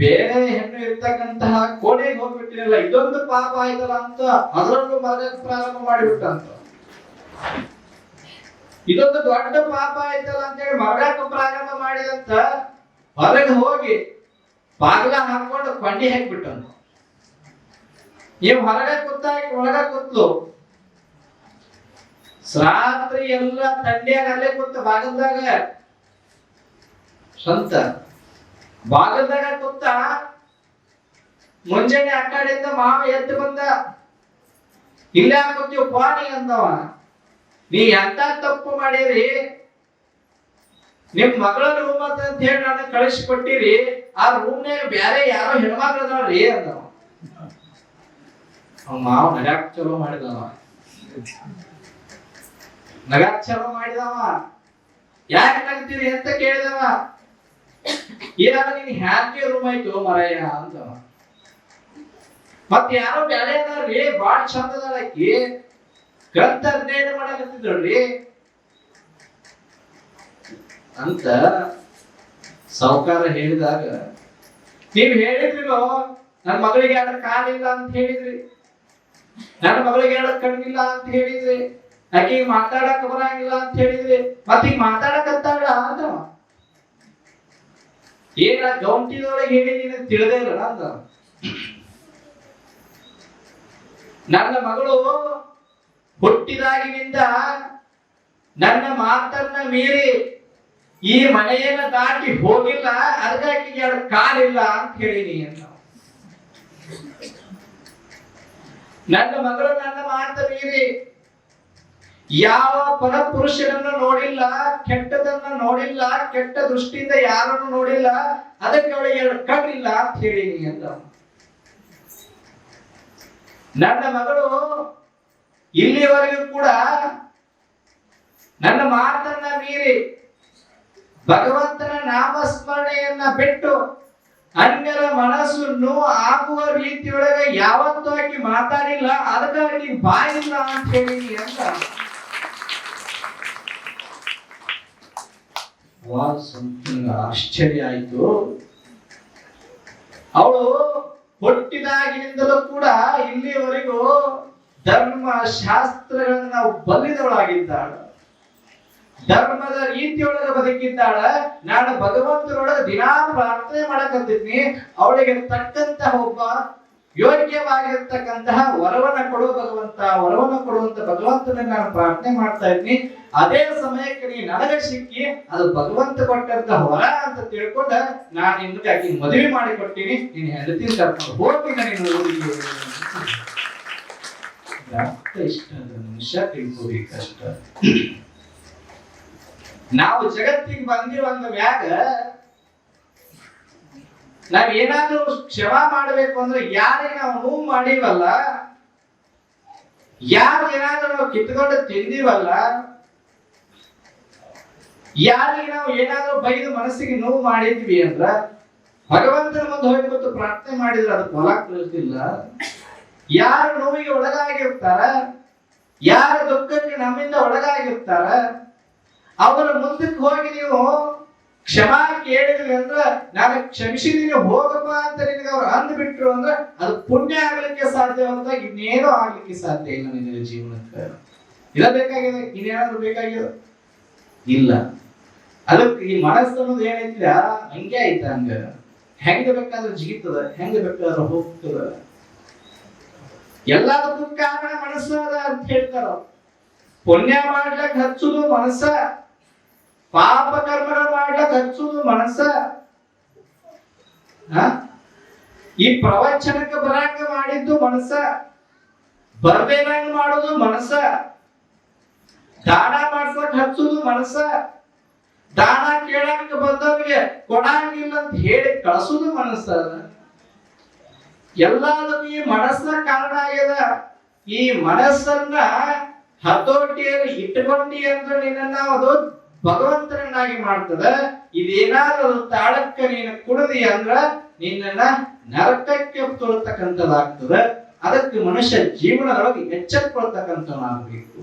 ಬೇರೆ ಹೆಣ್ಣು ಇರ್ತಕ್ಕಂತಹ ಕೋಣೆಗೆ ಹೋಗ್ಬಿಟ್ಟಿರಲ್ಲ, ಇದೊಂದು ಪಾಪ ಆಯ್ತಲ್ಲ ಅಂತ ಅದರಲ್ಲೂ ಮರಗಕ್ಕೆ ಪ್ರಾರಂಭ ಮಾಡಿಬಿಟ್ಟಂತ. ಇದೊಂದು ದೊಡ್ಡ ಪಾಪ ಆಯ್ತಲ್ಲ ಅಂತ ಹೇಳಿ ಮರಗಕ್ಕೆ ಪ್ರಾರಂಭ ಮಾಡಿದಂತ. ಹೊರಗೆ ಹೋಗಿ ಬಾಗಿಲ ಹಾಕೊಂಡು ಕೊಂಡಿ ಹಾಕ್ಬಿಟ್ಟಂತ. ನೀವು ಹೊರಗೆ ಕೂತಾಗಿ ಒಳಗ ಕೂತ್ಲು. ರಾತ್ರಿ ಎಲ್ಲ ತಂಡಿಯಾಗ ಅಲ್ಲೇ ಕೂತ ಬಾಗಲ್ದಾಗ ಸಂತ ಬಾಗಲ್ದಾಗ ಕೂತ. ಮುಂಜಾನೆ ಆ ಕಡೆಯಿಂದ ಮಾವ ಎದ್ದು ಬಂದ. ಇಲ್ಲ ಕೂತೀವಿ ಪಾನಿ ಅಂದವ. ನೀ ಎಂತ ತಪ್ಪು ಮಾಡಿರಿ, ನಿಮ್ ಮಗಳ ರೂಮ್ ಅಂತ ಹೇಳಿ ನಾನು ಕಳಿಸ್ಕೊಟ್ಟಿರಿ, ಆ ರೂಮ್ನಾಗ ಬ್ಯಾರೆ ಯಾರೋ ಹೆಣ್ಮಕ್ಳು ಅದಾಳ್ರಿ ಅಂದವ. ಮಾವ ನಗಾಕ್ ಚಲೋ ಮಾಡಿದವ, ಯಾಕೆ ನಗ್ತೀರಿ ಅಂತ ಕೇಳಿದವ. ಏನಾದ ನೀನ್ ಹ್ಯಾಪಿ ರೂಮ್ ಆಯ್ತು ಮರಯ್ಯ ಅಂತವ. ಮತ್ ಯಾರೋ ಬ್ಯಾರೆ ಅದಾರ್ರಿ, ಬಾಳ ಚಂದ ಅದಾಳಕಿ, ಗ್ರಂಥ ಅಧ್ಯಯನ ಮಾಡಕತ್ತಿದ್ರಿ ಅಂತ ಸಾವುಕಾರ ಹೇಳಿದಾಗ, ನೀವ್ ಹೇಳಿದ್ರಿಲೋ ನನ್ನ ಮಗಳಿಗೆ ಎರಡು ಕಾಲಿಲ್ಲ ಅಂತ ಹೇಳಿದ್ರಿ, ನನ್ನ ಮಗಳಿಗೆ ಎರಡು ಕಣ್ಣಿಲ್ಲ ಅಂತ ಹೇಳಿದ್ರಿ, ಆಕೆಗೆ ಮಾತಾಡಕ್ ಬರಂಗಿಲ್ಲ ಅಂತ ಹೇಳಿದ್ರಿ, ಮತ್ತ ಈಗ ಮಾತಾಡಕತ್ತಾಳ ಅಂತ. ಏನ ಗೌಂಟಿದೊಳಗೆ ಹೇಳಿ ನೀನು ತಿಳಿದೇ ಇಲ್ಲ ಅಂತ. ನನ್ನ ಮಗಳು ಹುಟ್ಟಿದಾಗಿನಿಂದ ನನ್ನ ಮಾತನ್ನ ಮೀರಿ ಈ ಮನೆಯನ್ನ ದಾಟಿ ಹೋಗಿಲ್ಲ, ಅದಕ್ಕಾಗಿ ಎರಡು ಕಾಲಿಲ್ಲ ಅಂತ ಹೇಳಿನಿ ಅಂತ. ನನ್ನ ಮಗಳು ನನ್ನ ಮಾತ ಮೀರಿ ಯಾವ ಪರಪುರುಷನನ್ನು ನೋಡಿಲ್ಲ, ಕೆಟ್ಟದನ್ನ ನೋಡಿಲ್ಲ, ಕೆಟ್ಟ ದೃಷ್ಟಿಯಿಂದ ಯಾರನ್ನು ನೋಡಿಲ್ಲ, ಅದಕ್ಕೆ ಅವಳಿಗೆ ಎರಡು ಕಣ್ಣಿಲ್ಲ ಅಂತ ಹೇಳಿನಿ ಅಂತ. ನನ್ನ ಮಗಳು ಇಲ್ಲಿವರೆಗೂ ಕೂಡ ನನ್ನ ಮಾತನ್ನ ಮೀರಿ ಭಗವಂತನ ನಾಮಸ್ಮರಣೆಯನ್ನ ಬಿಟ್ಟು ಅನ್ಯರ ಮನಸ್ಸು ನೋವು ಆಗುವ ರೀತಿಯೊಳಗೆ ಯಾವತ್ತೂ ಆಕಿ ಮಾತಾಡಿಲ್ಲ, ಅದಕ್ಕಾಗಿ ಬಾಯಿಲ್ಲ ಅಂತ ಹೇಳಿನಿ ಅಂತ. ಆಶ್ಚರ್ಯ ಆಯ್ತು. ಅವಳು ಹುಟ್ಟಿದಾಗಿನಿಂದಲೂ ಕೂಡ ಇಲ್ಲಿವರೆಗೂ ಧರ್ಮ ಶಾಸ್ತ್ರಗಳನ್ನ ನಾವು ಬಲ್ಲಿದವಳಾಗಿದ್ದಾಳ, ಧರ್ಮದ ರೀತಿಯೊಳಗ ಬದುಕಿದ್ದಾಳ. ನಾನು ಭಗವಂತನೊಳಗ ದಿನಾ ಪ್ರಾರ್ಥನೆ ಮಾಡಕತ್ತಿದ್ನಿ, ಅವಳಿಗೆ ತಕ್ಕಂತಹ ಒಬ್ಬ ಯೋಗ್ಯವಾಗಿರ್ತಕ್ಕಂತಹ ವರವನ್ನ ಕೊಡುವ ಭಗವಂತ, ವರವನ್ನ ಕೊಡುವಂತ ಭಗವಂತನ ನಾನು ಪ್ರಾರ್ಥನೆ ಮಾಡ್ತಾ ಇದ್ನಿ. ಅದೇ ಸಮಯಕ್ಕೆ ನೀ ನನಗೆ ಸಿಕ್ಕಿ ಅದು ಭಗವಂತ ಕೊಟ್ಟಂತಹ ವರ ಅಂತ ತಿಳ್ಕೊಂಡ ನಾನು ನಿನ್ಗೆ ಆಕಿ ಮದುವೆ ಮಾಡಿ ಕೊಡ್ತೀನಿ, ನೀನು ಹೆಂಡತಿ ಕರ್ಕೊಂಡು ಹೋಗ್ತೀನಿ ನೀನು ಊರಿಗೆ. ಇಷ್ಟದ ಮನುಷ್ಯ ತಿಳ್ಕೋಬೇಕಷ್ಟ. ನಾವು ಜಗತ್ತಿಗೆ ಬಂದಿವ ಅಂದ ಮ್ಯಾಗ ನಾವ್ ಏನಾದ್ರೂ ಕ್ಷಮಾ ಮಾಡ್ಬೇಕು ಅಂದ್ರೆ ಯಾರಿಗೆ ನಾವು ನೋವು ಮಾಡೀವಲ್ಲ, ಯಾರು ಏನಾದ್ರೂ ನಾವು ಕಿತ್ಕೊಂಡು ತಿಂದಿವಲ್ಲ, ಯಾರಿಗೆ ನಾವು ಏನಾದ್ರೂ ಬೈದು ಮನಸ್ಸಿಗೆ ನೋವು ಮಾಡಿದ್ವಿ ಅಂದ್ರ ಭಗವಂತನ ಮುಂದೆ ಹೋಗ್ಬಿಟ್ಟು ಪ್ರಾರ್ಥನೆ ಮಾಡಿದ್ರೆ ಅದಕ್ಕೆ ಹೊಲ ಕಳಿಸ್ತಿಲ್ಲ. ಯಾರು ನೋವಿಗೆ ಒಳಗಾಗಿರ್ತಾರ, ಯಾರ ದುಃಖಕ್ಕೆ ನಮ್ಮಿಂದ ಒಳಗಾಗಿರ್ತಾರ, ಅವರ ಮುಂದಕ್ಕೆ ಹೋಗಿ ನೀವು ಕ್ಷಮಾ ಕೇಳಿದ್ವಿ ಅಂದ್ರ ನಾನು ಕ್ಷಮಿಸಿದೀನಿ ಹೋಗಪ್ಪ ಅಂತ ನಿನಗೆ ಅವ್ರು ಅಂದ್ಬಿಟ್ರು ಅಂದ್ರ ಅದು ಪುಣ್ಯ ಆಗ್ಲಿಕ್ಕೆ ಸಾಧ್ಯ ಅಂತ ಇನ್ನೇನೋ ಆಗ್ಲಿಕ್ಕೆ ಸಾಧ್ಯ ಇಲ್ಲ ನಿನ್ನ ಜೀವನಕ್ಕೆ. ಇದ ಬೇಕಾಗಿದೆ, ಇನ್ನೇನಾದ್ರೂ ಬೇಕಾಗಿದೆ ಇಲ್ಲ. ಅದಕ್ಕೆ ಈ ಮನಸ್ಸು ಅನ್ನೋದು ಏನೈತಿ ಹಂಗೆ ಆಯ್ತ, ಹಂಗ ಹೆಂಗ ಬೇಕಾದ್ರೂ ಜಿಗಿತದ, ಹೆಂಗ ಬೇಕಾದ್ರೂ ಹೋಗ್ತದ. ಎಲ್ಲದಕ್ಕೂ ಕಾರಣ ಮನಸ್ಸು ಅದ ಅಂತ ಹೇಳ್ತಾರ. ಪುಣ್ಯ ಮಾಡ್ಲಕ್ ಹಚ್ಚುದು ಮನಸ್ಸ, ಪಾಪ ಕರ್ಮಗಳು ಮಾಡ್ಲಕ್ ಹಚ್ಚುದು ಮನಸ್ಸ, ಈ ಪ್ರವಚನಕ್ಕೆ ಬರಾಕ ಮಾಡಿದ್ದು ಮನಸ್ಸ, ಬರ್ದೇನಂಗ್ ಮಾಡೋದು ಮನಸ್ಸ, ದಾನ ಮಾಡ್ಸಕ್ ಹಚ್ಚುದು ಮನಸ್ಸ, ದಾನ ಕೇಳಾಕ ಬಂದವ್ರಿಗೆ ಕೊಡಂಗಿಲ್ಲ ಅಂತ ಹೇಳಿ ಕಳಿಸುದು ಮನಸ್ಸ. ಎಲ್ಲದಕ್ಕೂ ಈ ಮನಸ್ಸನ್ನ ಕಾರಣ ಆಗ್ಯದ. ಈ ಮನಸ್ಸನ್ನ ಹತೋಟಿಯಲ್ಲಿ ಇಟ್ಟುಕೊಂಡಿ ಅಂದ್ರೆ ನಿನ್ನ ಅದು ಭಗವಂತನನ್ನಾಗಿ ಮಾಡ್ತದ. ಇದೇನಾದ್ರೂ ತಾಳಕ್ಕ ನೀನು ಕುಡಿದಿ ಅಂದ್ರ ನಿನ್ನ ನರಕಕ್ಕೆ ತೊಳತಕ್ಕಂಥದ್ದಾಗ್ತದ. ಅದಕ್ಕೆ ಮನುಷ್ಯ ಜೀವನದೊಳಗೆ ಎಚ್ಚರಿಕೊಳ್ತಕ್ಕಂಥವನಾಗಬೇಕು.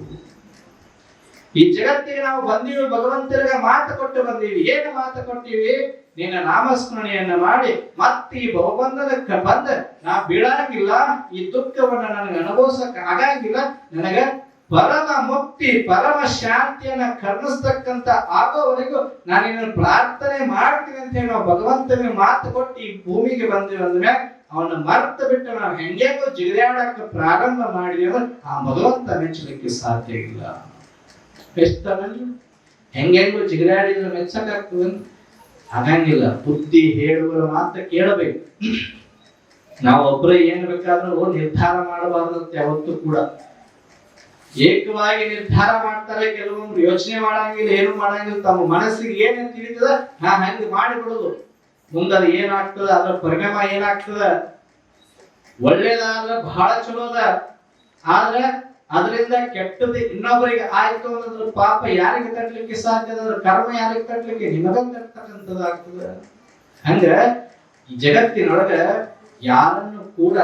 ಈ ಜಗತ್ತಿಗೆ ನಾವು ಬಂದೀವಿ, ಭಗವಂತನಿಗೆ ಮಾತು ಕೊಟ್ಟು ಬಂದೀವಿ. ಏನು ಮಾತು ಕೊಟ್ಟಿವಿ? ನಿನ್ನ ನಾಮಸ್ಮರಣೆಯನ್ನ ಮಾಡಿ ಮತ್ತೆ ಈ ಭವಬಂಧನಕ್ಕೆ ಬಂದ ನಾ ಬೀಳಾಗಿಲ್ಲ, ಈ ದುಃಖವನ್ನ ನನಗೆ ಅನುಭವಿಸಕ್ ಆಗಂಗಿಲ್ಲ, ನನಗ ಪರಮ ಮುಕ್ತಿ ಪರಮ ಶಾಂತಿಯನ್ನ ಕರ್ಣಿಸ್ತಕ್ಕಂತ ಆಗೋವರೆಗೂ ನಾನು ನಿನ್ನ ಪ್ರಾರ್ಥನೆ ಮಾಡ್ತೀನಿ ಅಂತ ಹೇಳಿ ನಾವು ಭಗವಂತನಿಗೆ ಮಾತು ಕೊಟ್ಟು ಈ ಭೂಮಿಗೆ ಬಂದಿವಿ ಅಂದ್ಮ್ಯಾಗ ಅವನ್ನ ಮರ್ತ ಬಿಟ್ಟು ನಾವು ಹೆಂಗೇಗೋ ಜಿಗಿದಾಡಕ್ಕೆ ಪ್ರಾರಂಭ ಮಾಡಿದ್ವಿ ಅಂದ್ರೆ ಆ ಭಗವಂತ ಮೆಚ್ಚಲಿಕ್ಕೆ ಸಾಧ್ಯ ಇಲ್ಲ. ಬೆಸ್ತನಲ್ಲಿ ಹೆಂಗೆಂಗೋ ಜಿಗಿದಾಡಿದ್ರೆ ಮೆಚ್ಚಕ್ಕಾಗ್ತದೆ? ಆಗಂಗಿಲ್ಲ. ಬುದ್ಧಿ ಹೇಳುವ ಮಾತ್ರ ಕೇಳಬೇಕು. ನಾವು ಒಬ್ಬರೇ ಏನ್ ಬೇಕಾದ್ರೂ ನಿರ್ಧಾರ ಮಾಡಬಾರ್ದಂತೆ. ಯಾವತ್ತೂ ಕೂಡ ಏಕವಾಗಿ ನಿರ್ಧಾರ ಮಾಡ್ತಾರೆ. ಕೆಲವೊಬ್ರು ಯೋಚನೆ ಮಾಡಂಗಿಲ್ಲ, ಏನು ಮಾಡಂಗಿಲ್ಲ, ತಮ್ಮ ಮನಸ್ಸಿಗೆ ಏನೇನು ತಿಳಿತದ ನಾ ಹಂಗ ಮಾಡಿಬಿಡುದು. ಮುಂದದ ಏನಾಗ್ತದ, ಅದರ ಪರಿಣಾಮ ಏನಾಗ್ತದ, ಒಳ್ಳೇದಾದ್ರೆ ಬಹಳ ಚಲೋದ, ಆದ್ರೆ ಅದರಿಂದ ಕೆಟ್ಟದ್ದು ಇನ್ನೊಬ್ಬರಿಗೆ ಆಯ್ತು ಅನ್ನೋದ್ರ ಪಾಪ ಯಾರಿಗೆ ತಟ್ಟಲಿಕ್ಕೆ ಸಾಧ್ಯ? ಅದ್ರ ಕರ್ಮ ಯಾರಿಗೆ ತಟ್ಟಲಿಕ್ಕೆ? ನಿಮಗಂತ ತಟ್ಟತಕ್ಕಂಥದ್ದಾಗ್ತದ. ಹಂಗ ಈ ಜಗತ್ತಿನೊಳಗ ಯಾರನ್ನು ಕೂಡ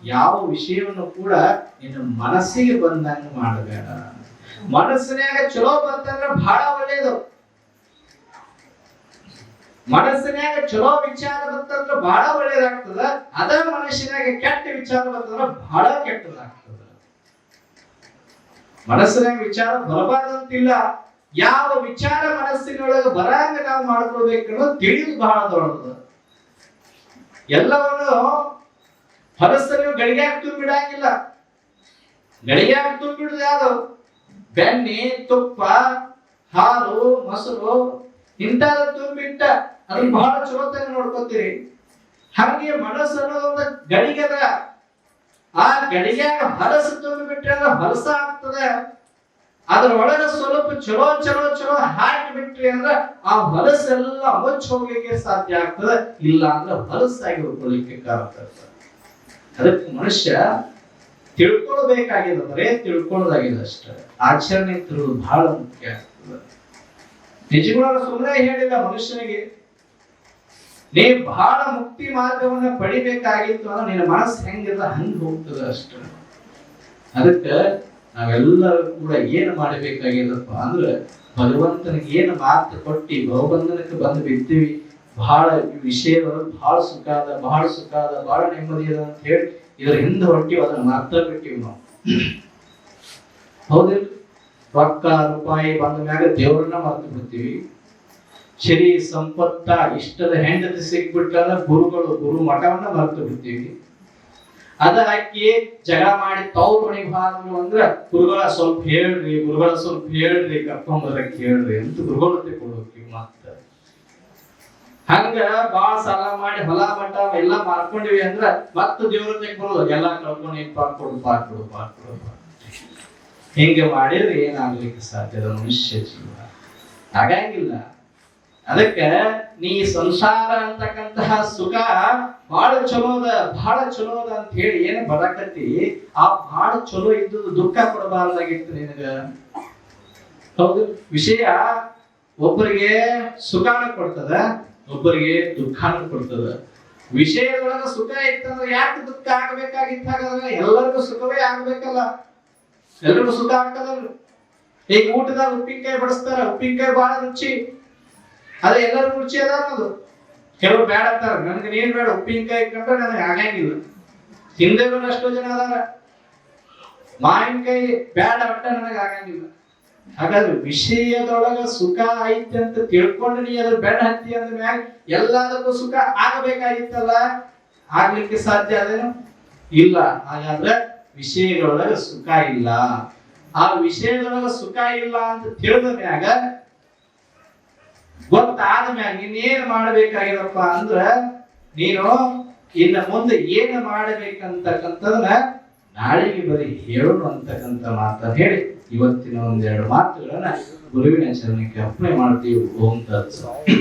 ಯಾವ ವಿಷಯವನ್ನು ಕೂಡ ನಿನ್ನ ಮನಸ್ಸಿಗೆ ಬಂದಂಗ ಮಾಡಬೇಡ. ಮನಸ್ಸಿನಾಗ ಚಲೋ ಬಂತಂದ್ರೆ ಬಹಳ ಒಳ್ಳೇದು. ಮನಸ್ಸಿನಾಗ ಚಲೋ ವಿಚಾರ ಬಂತಂದ್ರೆ ಬಹಳ ಒಳ್ಳೇದಾಗ್ತದ. ಅದ ಮನಸ್ಸಿನಾಗ ಕೆಟ್ಟ ವಿಚಾರ ಬಂತಂದ್ರೆ ಬಹಳ ಕೆಟ್ಟದಾಗ್ತದ. ಮನಸ್ಸಿನಾಗ ವಿಚಾರ ಬರಬಾರ್ದಂತಿಲ್ಲ. ಯಾವ ವಿಚಾರ ಮನಸ್ಸಿನೊಳಗೆ ಬರಂಗ ನಾವು ಮಾಡ್ಕೊಳ್ಬೇಕನ್ನೋ ತಿಳಿದು ಬಹಳ ದೊಡ್ಡದು. ಎಲ್ಲವನ್ನು ಹೊರಸನ್ನು ಗಳಿಗ್ಯಾಗ ತುಂಬಿಡಂಗಿಲ್ಲ. ಗಳಿಗ್ಯಾಗ ತುಂಬಿಡುದು ಯಾವುದು? ಬೆಣ್ಣೆ, ತುಪ್ಪ, ಹಾಲು, ಮೊಸರು ಇಂಥದ ತುಂಬಿಟ್ಟ ಅದನ್ನ ಬಹಳ ಚಲೋತಾಗಿ ನೋಡ್ಕೊತೀರಿ. ಹಾಗೆ ಮನಸ್ಸು ಅನ್ನೋದೊಂದು ಗಡಿಗೆದ. ಆ ಗಡಿಗ್ಯಾಗ ಹೊಲಸು ತುಂಬಿಬಿಟ್ರೆ ಅಂದ್ರೆ ಹೊಲಸ ಆಗ್ತದೆ. ಅದ್ರೊಳಗ ಸ್ವಲ್ಪ ಚಲೋ ಚಲೋ ಚಲೋ ಹಾಕಿ ಬಿಟ್ರಿ ಅಂದ್ರೆ ಆ ಹೊಲಸೆಲ್ಲ ಮುಚ್ಚ ಹೋಗ್ಲಿಕ್ಕೆ ಸಾಧ್ಯ ಆಗ್ತದೆ. ಇಲ್ಲ ಅಂದ್ರೆ ಹೊಲಸಾಗಿ ಹೋಗ್ಲಿಕ್ಕೆ ಕಾರಣ. ಅದಕ್ಕೆ ಮನುಷ್ಯ ತಿಳ್ಕೊಳ್ಬೇಕಾಗಿದೆ, ಬರೇ ತಿಳ್ಕೊಳ್ಳೋದಾಗಿದೆ ಅಷ್ಟೇ. ಆಚರಣೆ ತಿಳುವುದು ಬಹಳ ಮುಖ್ಯ ಆಗ್ತದೆ. ನಿಜಗುಣ ಸುಮ್ಮನೆ ಹೇಳಿಲ್ಲ ಮನುಷ್ಯನಿಗೆ. ನೀ ಬಹಳ ಮುಕ್ತಿ ಮಾರ್ಗವನ್ನ ಪಡಿಬೇಕಾಗಿತ್ತು ಅಂದ್ರೆ ನಿನ್ನ ಮನಸ್ಸು ಹೆಂಗಿಲ್ಲ ಹಂಗ ಹೋಗ್ತದೆ ಅಷ್ಟೇ. ಅದಕ್ಕೆ ನಾವೆಲ್ಲರೂ ಕೂಡ ಏನು ಮಾಡಬೇಕಾಗಿದಪ್ಪ ಅಂದ್ರೆ ಭಗವಂತನಿಗೆ ಏನು ಮಾತು ಕೊಟ್ಟಿ ಭವಬಂಧನಕ್ಕೆ ಬಂದು ಬಿದ್ದೀವಿ. ಬಹಳ ವಿಷಯಗಳು ಬಹಳ ಸುಖ ಅದ, ಬಹಳ ಸುಖ ಅದ, ಬಹಳ ನೆಮ್ಮದಿ ಅದ ಅಂತ ಹೇಳಿ ಇದ್ರ ಹಿಂದೆ ಹೊಟ್ಟಿವಿ, ಅದನ್ನ ಮಾತ್ರ ಬಿಟ್ಟಿವಿ ನಾವು. ಹೌದಿಲ್ಲ? ರೊಕ್ಕ ರೂಪಾಯಿ ಬಂದ ಮ್ಯಾಗ ದೇವ್ರನ್ನ ಮರ್ತು ಬಿಡ್ತೀವಿ. ಸಿರಿ ಸಂಪತ್ತ ಇಷ್ಟದ ಹೆಂಡತಿ ಸಿಕ್ಬಿಟ್ಟ ಗುರು ಮಠವನ್ನ ಮರ್ತು ಬಿಡ್ತೀವಿ. ಅದ ಹಾಕಿ ಜಗಳ ಮಾಡಿ ತವ್ರ ಮನೆಗೆ ಬಾದ್ರು ಅಂದ್ರ ಗುರುಗಳ ಸ್ವಲ್ಪ ಹೇಳ್ರಿ ಕರ್ಕೊಂಬರಕ್ ಹೇಳ್ರಿ ಅಂತ ಗುರುಗಳತೆ ಕೊಡೋಕೆ ಮತ್ತ ಹಂಗ ಬಾಳ ಸಾಲ ಮಾಡಿ ಹೊಲ ಮಠ ಎಲ್ಲ ಮಾರ್ಕೊಂಡಿವಿ ಅಂದ್ರ ಮತ್ತ ದೇವ್ರತೆ ಬರೋದು ಎಲ್ಲಾ ಕಳ್ಕೊಂಡು ಕೊಡು ಹಿಂಗೆ ಮಾಡಿದ್ರೆ ಏನಾಗ್ಲಿಕ್ಕೆ ಸಾಧ್ಯದ ಮನುಷ್ಯ ಜೀವ? ಹಾಗಾಗಿಲ್ಲ. ಅದಕ್ಕೆ ನೀ ಸಂಸಾರ ಅಂತಕ್ಕಂತಹ ಸುಖ ಬಹಳ ಚಲೋದ ಅಂತ ಹೇಳಿ ಏನ್ ಬರಕತ್ತಿ, ಆ ಬಹಳ ಚಲೋ ಇದ್ದು ದುಃಖ ಕೊಡಬಾರ್ದಾಗಿತ್ತು ನಿನಗ. ಹೌದು, ವಿಷಯ ಒಬ್ಬರಿಗೆ ಸುಖಾನ ಕೊಡ್ತದ, ಒಬ್ಬರಿಗೆ ದುಃಖಾನ ಕೊಡ್ತದ. ವಿಷಯದೊಳಗ ಸುಖ ಇತ್ತಂದ್ರೆ ಯಾಕೆ ದುಃಖ ಆಗ್ಬೇಕಾಗಿತ್ತ? ಎಲ್ಲರಿಗೂ ಸುಖವೇ ಆಗ್ಬೇಕಲ್ಲ, ಎಲ್ರಿಗೂ ಸುಖ ಆಗ್ತದಲ್ಲ. ಈಗ ಊಟದಾಗ ಉಪ್ಪಿನಕಾಯಿ ಬಡಿಸ್ತಾರ, ಉಪ್ಪಿನಕಾಯಿ ಬಹಳ ರುಚಿ, ಅದೇ ಎಲ್ಲರಿಗೂ ರುಚಿ ಅದ ಅನ್ನೋದು. ಕೆಲವ್ರು ಬೇಡ ಅಂತಾರ, ನನ್ಗೆ ನೀನ್ ಬೇಡ, ಉಪ್ಪಿನಕಾಯಿ ಕಂಡ್ರೆ ನನಗೆ ಆಗಂಗಿಲ್ಲ. ಹಿಂದೆಗಳು ಅಷ್ಟೋ ಜನ ಅದಾರ, ಮಾವಿನಕಾಯಿ ಬೇಡ ಒಟ್ಟ ನನಗೆ ಆಗಂಗಿಲ್ಲ. ಹಾಗಾದ್ರೆ ವಿಷಯದೊಳಗ ಸುಖ ಐತೆ ಅಂತ ತಿಳ್ಕೊಂಡು ನೀ ಅದ್ರ ಬೆಣ್ಣ ಹತ್ತಿ ಅಂದ ಮ್ಯಾಗ ಎಲ್ಲದಕ್ಕೂ ಸುಖ ಆಗಬೇಕಾಗಿತ್ತಲ್ಲ, ಆಗ್ಲಿಕ್ಕೆ ಸಾಧ್ಯ ಅದೇನು? ಇಲ್ಲ. ಹಾಗಾದ್ರೆ ವಿಷಯಗಳೊಳಗ ಸುಖ ಇಲ್ಲ. ಆ ವಿಷಯದೊಳಗ ಸುಖ ಇಲ್ಲ ಅಂತ ತಿಳಿದ ಮ್ಯಾಗ, ಗೊತ್ತಾದ ಮ್ಯಾಗ ನೀನೇನ್ ಮಾಡ್ಬೇಕಾಗಿರಪ್ಪ ಅಂದ್ರ, ನೀನು ಇನ್ನ ಮುಂದೆ ಏನ್ ಮಾಡ್ಬೇಕಂತಕ್ಕಂಥದನ್ನ ನಾಳೆಗೆ ಬರೀ ಹೇಳೋಣ ಅಂತಕ್ಕಂಥ ಮಾತನ್ನ ಹೇಳಿ ಇವತ್ತಿನ ಒಂದೆರಡು ಮಾತುಗಳನ್ನ ಗುರುವಿನ ಚರಣಕ್ಕೆ ಅರ್ಪಣೆ ಮಾಡ್ತೀವಿ. ಓಂ ತತ್ಸತ್.